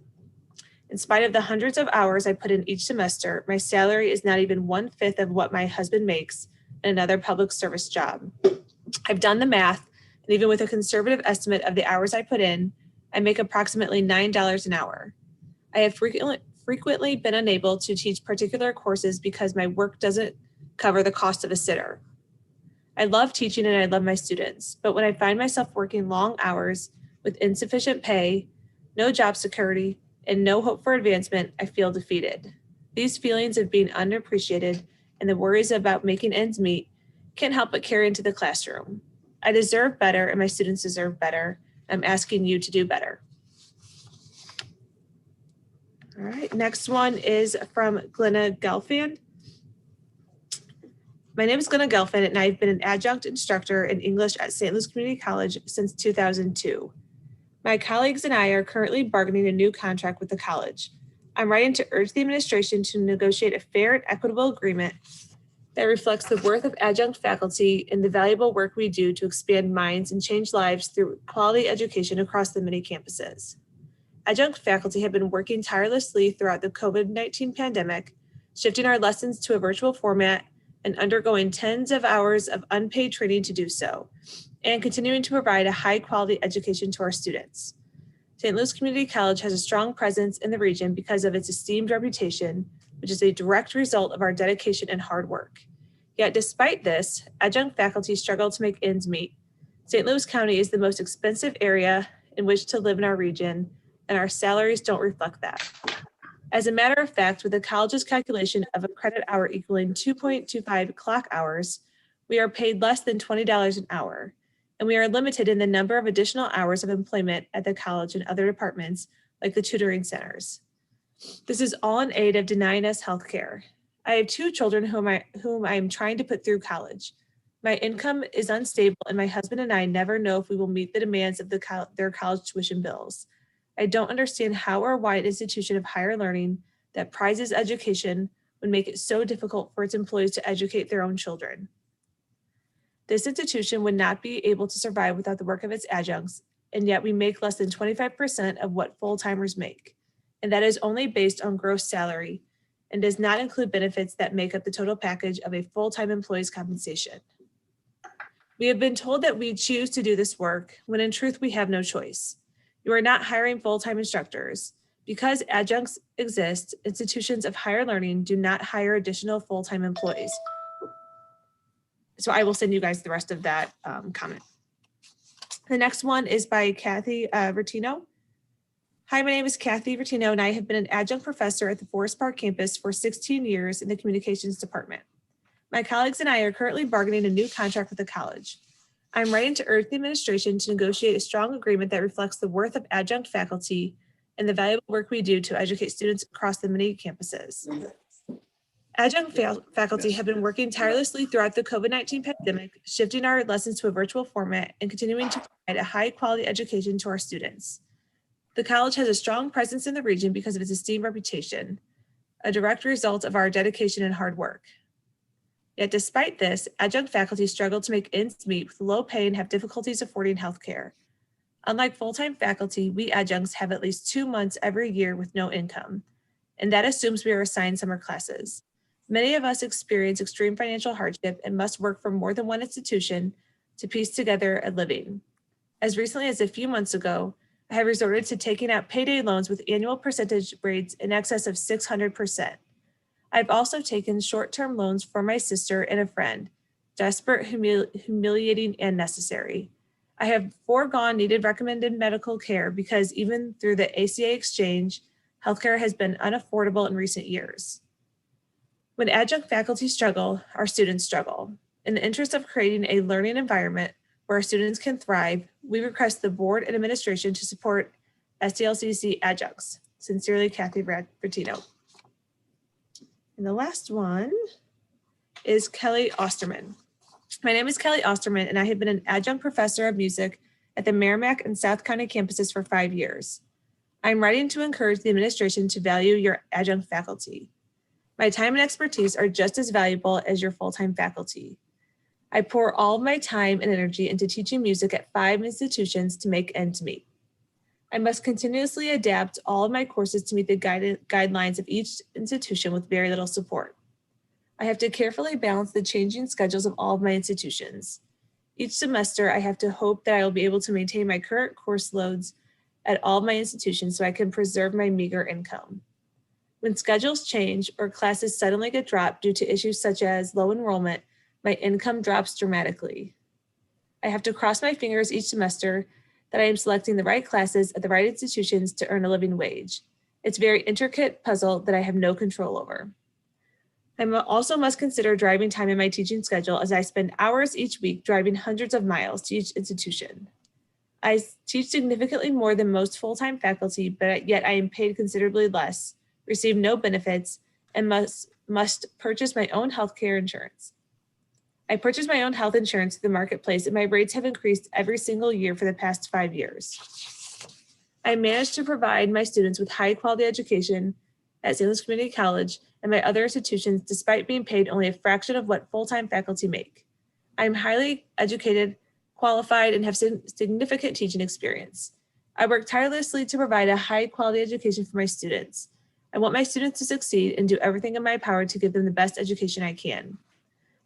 In spite of the hundreds of hours I put in each semester, my salary is not even 1/5 of what my husband makes in another public service job. I've done the math, and even with a conservative estimate of the hours I put in, I make approximately $9 an hour. I have frequently been unable to teach particular courses because my work doesn't cover the cost of a sitter. I love teaching and I love my students, but when I find myself working long hours with insufficient pay, no job security, and no hope for advancement, I feel defeated. These feelings of being underappreciated and the worries about making ends meet can't help but carry into the classroom. I deserve better and my students deserve better. I'm asking you to do better. All right, next one is from Glenna Gelfand. My name is Glenna Gelfand, and I've been an adjunct instructor in English at St. Louis Community College since 2002. My colleagues and I are currently bargaining a new contract with the college. I'm writing to urge the administration to negotiate a fair and equitable agreement that reflects the worth of adjunct faculty and the valuable work we do to expand minds and change lives through quality education across the many campuses. Adjunct faculty have been working tirelessly throughout the COVID-19 pandemic, shifting our lessons to a virtual format and undergoing tens of hours of unpaid training to do so, and continuing to provide a high-quality education to our students. St. Louis Community College has a strong presence in the region because of its esteemed reputation, which is a direct result of our dedication and hard work. Yet despite this, adjunct faculty struggle to make ends meet. St. Louis County is the most expensive area in which to live in our region, and our salaries don't reflect that. As a matter of fact, with the college's calculation of a credit hour equaling 2.25 clock hours, we are paid less than $20 an hour, and we are limited in the number of additional hours of employment at the college and other departments like the tutoring centers. This is all in aid of denying us health care. I have 2 children whom I am trying to put through college. My income is unstable, and my husband and I never know if we will meet the demands of their college tuition bills. I don't understand how or why an institution of higher learning that prizes education would make it so difficult for its employees to educate their own children. This institution would not be able to survive without the work of its adjuncts, and yet we make less than 25% of what full-timers make. And that is only based on gross salary and does not include benefits that make up the total package of a full-time employee's compensation. We have been told that we choose to do this work when in truth we have no choice. You are not hiring full-time instructors. Because adjuncts exist, institutions of higher learning do not hire additional full-time employees. So I will send you guys the rest of that comment. The next one is by Kathy Vertino. Hi, my name is Kathy Vertino, and I have been an adjunct professor at the Forest Park campus for 16 years in the communications department. My colleagues and I are currently bargaining a new contract with the college. I'm writing to urge the administration to negotiate a strong agreement that reflects the worth of adjunct faculty and the valuable work we do to educate students across the many campuses. Adjunct faculty have been working tirelessly throughout the COVID-19 pandemic, shifting our lessons to a virtual format and continuing to provide a high-quality education to our students. The college has a strong presence in the region because of its esteemed reputation, a direct result of our dedication and hard work. Yet despite this, adjunct faculty struggle to make ends meet with low pay and have difficulties affording healthcare. Unlike full-time faculty, we adjuncts have at least 2 months every year with no income, and that assumes we are assigned summer classes. Many of us experience extreme financial hardship and must work for more than one institution to piece together a living. As recently as a few months ago, I have resorted to taking out payday loans with annual percentage rates in excess of 600%. I've also taken short-term loans for my sister and a friend, desperate, humiliating, and necessary. I have foregone needed recommended medical care because even through the ACA exchange, healthcare has been unaffordable in recent years. When adjunct faculty struggle, our students struggle. In the interest of creating a learning environment where our students can thrive, we request the board and administration to support STLCC adjuncts. Sincerely, Kathy Bertino. And the last one is Kelly Osterman. My name is Kelly Osterman, and I have been an adjunct professor of music at the Merrimack and South County campuses for 5 years. I'm writing to encourage the administration to value your adjunct faculty. My time and expertise are just as valuable as your full-time faculty. I pour all of my time and energy into teaching music at 5 institutions to make ends meet. I must continuously adapt all of my courses to meet the guidelines of each institution with very little support. I have to carefully balance the changing schedules of all of my institutions. Each semester, I have to hope that I will be able to maintain my current course loads at all of my institutions so I can preserve my meager income. When schedules change or classes suddenly get dropped due to issues such as low enrollment, my income drops dramatically. I have to cross my fingers each semester that I am selecting the right classes at the right institutions to earn a living wage. It's a very intricate puzzle that I have no control over. I also must consider driving time in my teaching schedule as I spend hours each week driving hundreds of miles to each institution. I teach significantly more than most full-time faculty, but yet I am paid considerably less, receive no benefits, and must purchase my own healthcare insurance. I purchase my own health insurance through the marketplace, and my rates have increased every single year for the past 5 years. I managed to provide my students with high quality education at St. Louis Community College and my other institutions, despite being paid only a fraction of what full-time faculty make. I am highly educated, qualified, and have significant teaching experience. I work tirelessly to provide a high-quality education for my students. I want my students to succeed and do everything in my power to give them the best education I can.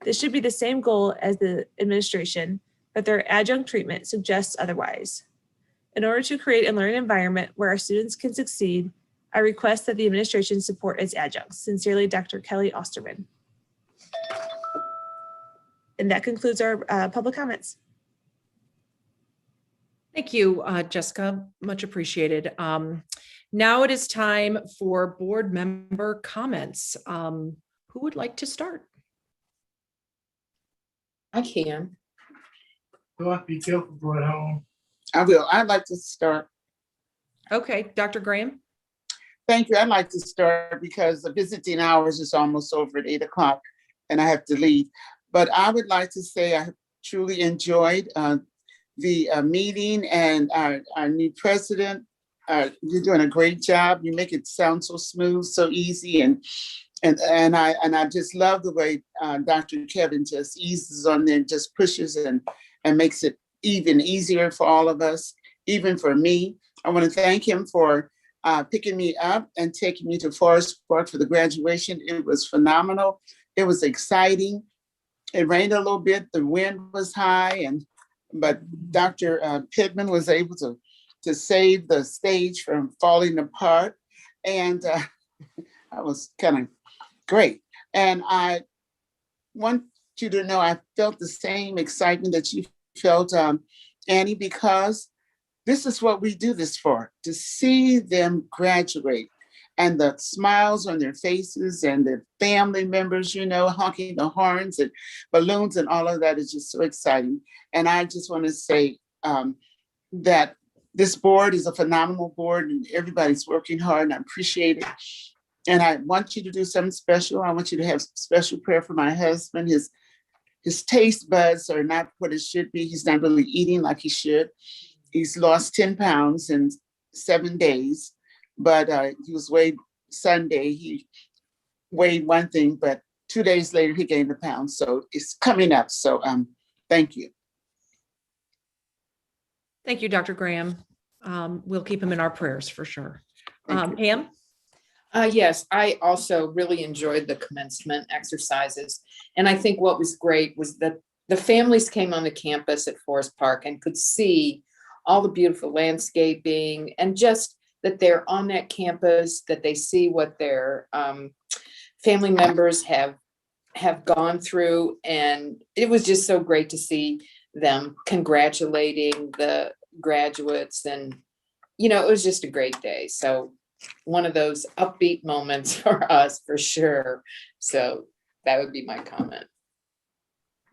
This should be the same goal as the administration, but their adjunct treatment suggests otherwise. In order to create a learning environment where our students can succeed, I request that the administration support its adjuncts. Sincerely, Dr. Kelly Osterman. And that concludes our public comments. Thank you, Jessica. Much appreciated. Now it is time for board member comments. Who would like to start? I can. Go on, be careful going home. I will. I'd like to start. Okay, Dr. Graham. Thank you. I'd like to start because the visiting hours is almost over at 8 o'clock and I have to leave. But I would like to say I truly enjoyed the meeting and our new president. You're doing a great job. You make it sound so smooth, so easy. And I just love the way Dr. Kevin just eases on there, just pushes and makes it even easier for all of us, even for me. I want to thank him for picking me up and taking me to Forest Park for the graduation. It was phenomenal. It was exciting. It rained a little bit. The wind was high, but Dr. Pittman was able to save the stage from falling apart. And that was kind of great. And I want you to know I felt the same excitement that you felt, Annie, because this is what we do this for, to see them graduate and the smiles on their faces and their family members, honking the horns and balloons and all of that is just so exciting. And I just want to say that this board is a phenomenal board and everybody's working hard and I appreciate it. And I want you to do something special. I want you to have special prayer for my husband. His taste buds are not what it should be. He's not really eating like he should. He's lost 10 pounds in 7 days, but he was weighed Sunday. He weighed one thing, but 2 days later he gained a pound. So it's coming up. So thank you. Thank you, Dr. Graham. We'll keep him in our prayers for sure. Pam? Yes, I also really enjoyed the commencement exercises. And I think what was great was that the families came on the campus at Forest Park and could see all the beautiful landscaping and just that they're on that campus, that they see what their family members have gone through. And it was just so great to see them congratulating the graduates. And, it was just a great day. So one of those upbeat moments for us, for sure. So that would be my comment.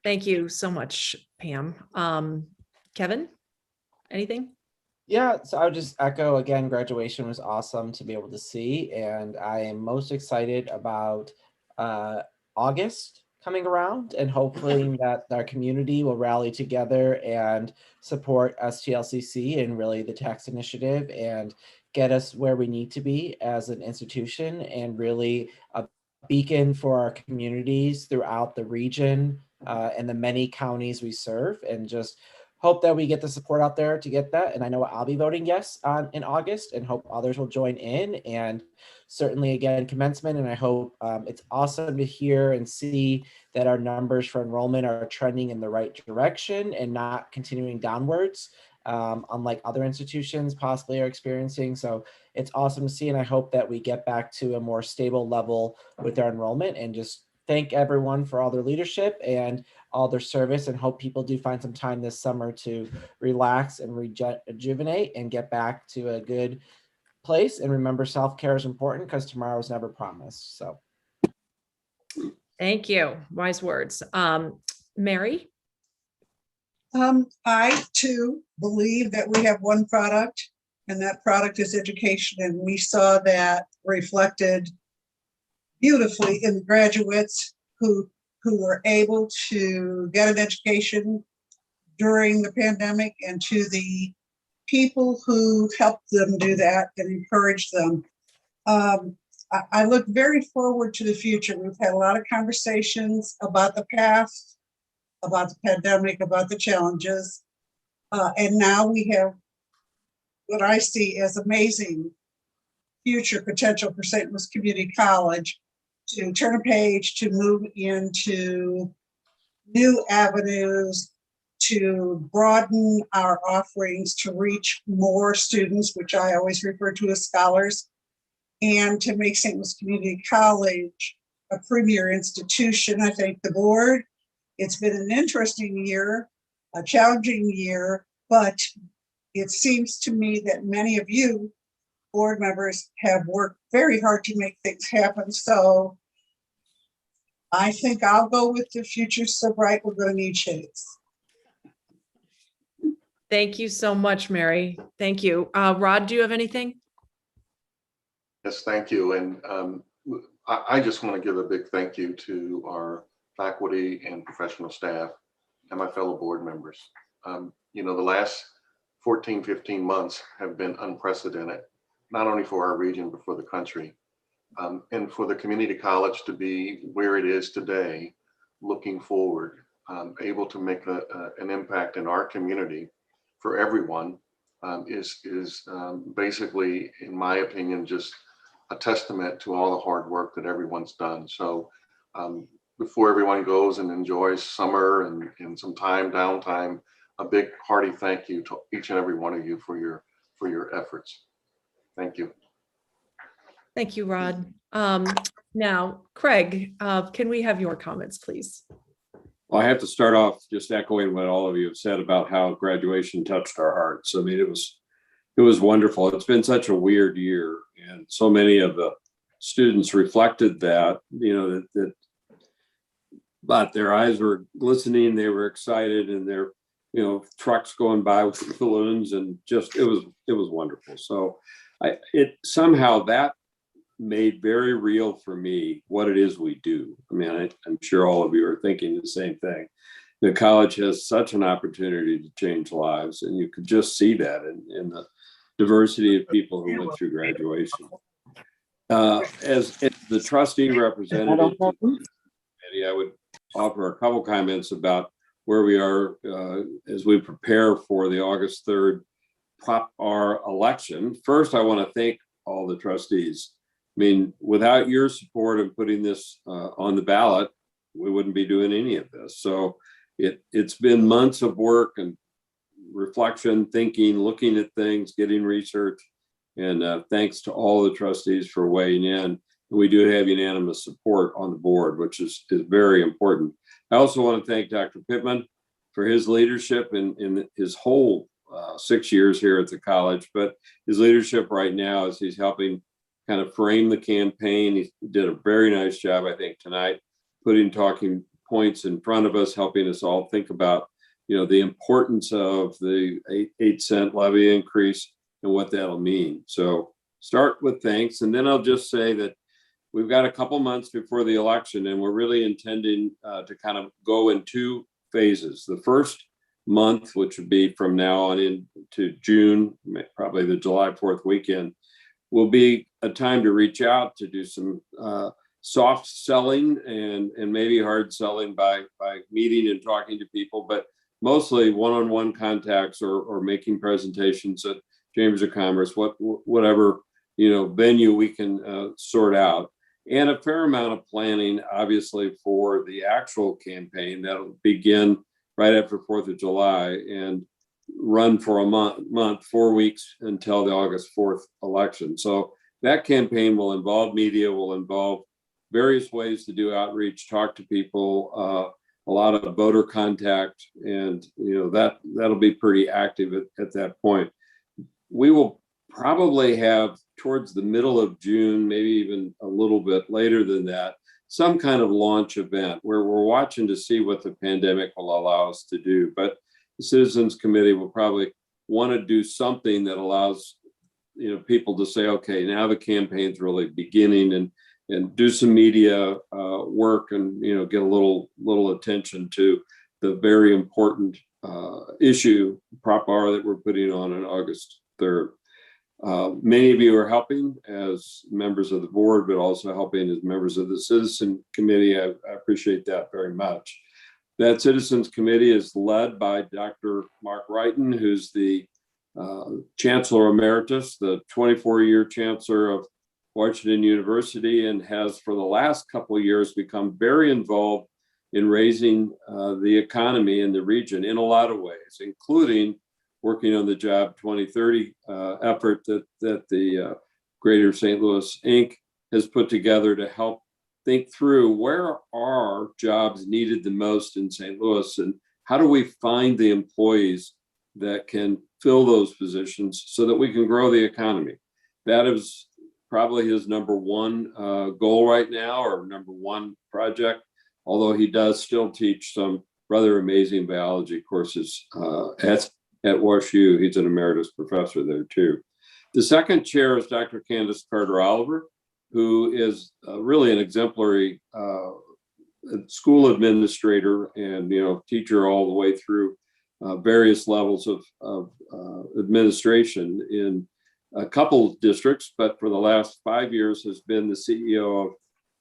Thank you so much, Pam. Kevin, anything? Yeah, so I would just echo again, graduation was awesome to be able to see. And I am most excited about August coming around and hopefully that our community will rally together and support STLCC and really the tax initiative and get us where we need to be as an institution and really a beacon for our communities throughout the region and the many counties we serve, and just hope that we get the support out there to get that. And I know I'll be voting yes in August and hope others will join in, and certainly again commencement. And I hope it's awesome to hear and see that our numbers for enrollment are trending in the right direction and not continuing downwards, unlike other institutions possibly are experiencing. So it's awesome to see, and I hope that we get back to a more stable level with our enrollment, and just thank everyone for all their leadership and all their service, and hope people do find some time this summer to relax and rejuvenate and get back to a good place. And remember, self-care is important because tomorrow is never promised. So thank you. Wise words. Mary? I too believe that we have one product, and that product is education. And we saw that reflected beautifully in the graduates who were able to get an education during the pandemic, and to the people who helped them do that and encouraged them. I look very forward to the future. We've had a lot of conversations about the past, about the pandemic, about the challenges. And now we have what I see as amazing future potential for St. Louis Community College to turn a page, to move into new avenues, to broaden our offerings, to reach more students, which I always refer to as scholars, and to make St. Louis Community College a premier institution. I thank the board. It's been an interesting year, a challenging year, but it seems to me that many of you board members have worked very hard to make things happen. So I think I'll go with the future so bright, we're going to need shades. Thank you so much, Mary. Thank you. Rod, do you have anything? Yes, thank you. And I just want to give a big thank you to our faculty and professional staff and my fellow board members. You know, the last 14, 15 months have been unprecedented, not only for our region, but for the country. And for the community college to be where it is today, looking forward, able to make an impact in our community for everyone is basically, in my opinion, just a testament to all the hard work that everyone's done. So before everyone goes and enjoys summer and some downtime, a big hearty thank you to each and every one of you for your efforts. Thank you. Thank you, Rod. Now, Craig, can we have your comments, please? Well, I have to start off just echoing what all of you have said about how graduation touched our hearts. I mean, it was wonderful. It's been such a weird year, and so many of the students reflected that, you know, but their eyes were glistening, they were excited, and their, you know, trucks going by with balloons, and just it was wonderful. So it somehow that made very real for me what it is we do. I mean, I'm sure all of you are thinking the same thing. The college has such an opportunity to change lives, and you could just see that in the diversity of people who went through graduation. As the trustee representative, I would offer a couple comments about where we are as we prepare for the August 3rd Prop R election. First, I want to thank all the trustees. I mean, without your support in putting this on the ballot, we wouldn't be doing any of this. So it's been months of work and reflection, thinking, looking at things, getting research, and thanks to all the trustees for weighing in. We do have unanimous support on the board, which is very important. I also want to thank Dr. Pittman for his leadership in his whole 6 years here at the college, but his leadership right now as he's helping kind of frame the campaign. He did a very nice job, I think, tonight, putting talking points in front of us, helping us all think about, you know, the importance of the 8-cent levy increase and what that'll mean. So start with thanks. And then I'll just say that we've got a couple months before the election, and we're really intending to kind of go in two phases. The first month, which would be from now on into June, probably the July 4th weekend, will be a time to reach out, to do some soft selling and maybe hard selling by meeting and talking to people, but mostly one-on-one contacts or making presentations at Chambers of Commerce, whatever, you know, venue we can sort out. And a fair amount of planning, obviously, for the actual campaign that'll begin right after 4th of July and run for a month, 4 weeks until the August 4th election. So that campaign will involve media, will involve various ways to do outreach, talk to people, a lot of voter contact, and you know that'll be pretty active at that point. We will probably have towards the middle of June, maybe even a little bit later than that, some kind of launch event where we're watching to see what the pandemic will allow us to do. But the Citizens Committee will probably want to do something that allows, you know, people to say, okay, now the campaign's really beginning, and do some media work and, you know, get a little attention to the very important issue, Prop R, that we're putting on August 3rd. Many of you are helping as members of the board, but also helping as members of the Citizen Committee. I appreciate that very much. That Citizens Committee is led by Dr. Mark Wrighton, who's the Chancellor Emeritus, the 24-year Chancellor of Washington University, and has for the last couple of years become very involved in raising the economy in the region in a lot of ways, including working on the Job 2030 effort that the Greater St. Louis Inc. has put together to help think through where are jobs needed the most in St. Louis and how do we find the employees that can fill those positions so that we can grow the economy. That is probably his number one goal right now, or number one project, although he does still teach some rather amazing biology courses at WashU. He's an emeritus professor there too. The second chair is Dr. Candace Carter Oliver, who is really an exemplary school administrator and teacher all the way through various levels of administration in a couple of districts, but for the last 5 years has been the CEO of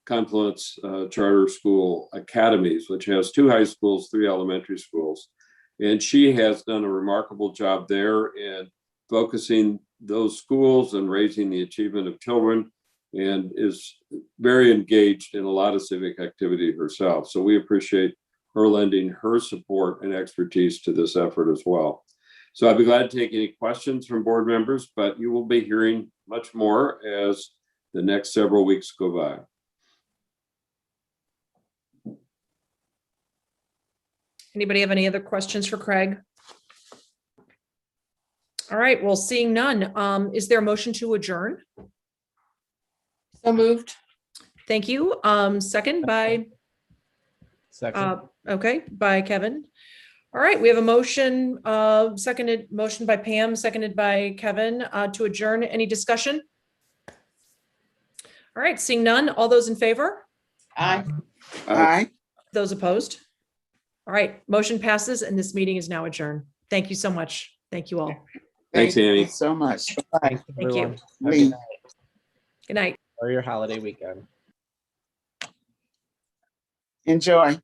Confluence Charter School Academies, which has 2 high schools, 3 elementary schools. And she has done a remarkable job there in focusing those schools and raising the achievement of children, and is very engaged in a lot of civic activity herself. So we appreciate her lending her support and expertise to this effort as well. So I'd be glad to take any questions from board members, but you will be hearing much more as the next several weeks go by. Anybody have any other questions for Craig? All right, well, seeing none, is there a motion to adjourn? So moved. Thank you. Second by, Second. okay, by Kevin. All right, we have a motion, motion by Pam, seconded by Kevin, to adjourn. Any discussion? All right, seeing none, all those in favor? Aye. Aye. Those opposed? All right, motion passes and this meeting is now adjourned. Thank you so much. Thank you all. Thanks, Thank you Annie. so much. Bye-bye. Thanks, Thank you. everyone. Have a good Lee. night. Good night. Or your holiday weekend. Enjoy.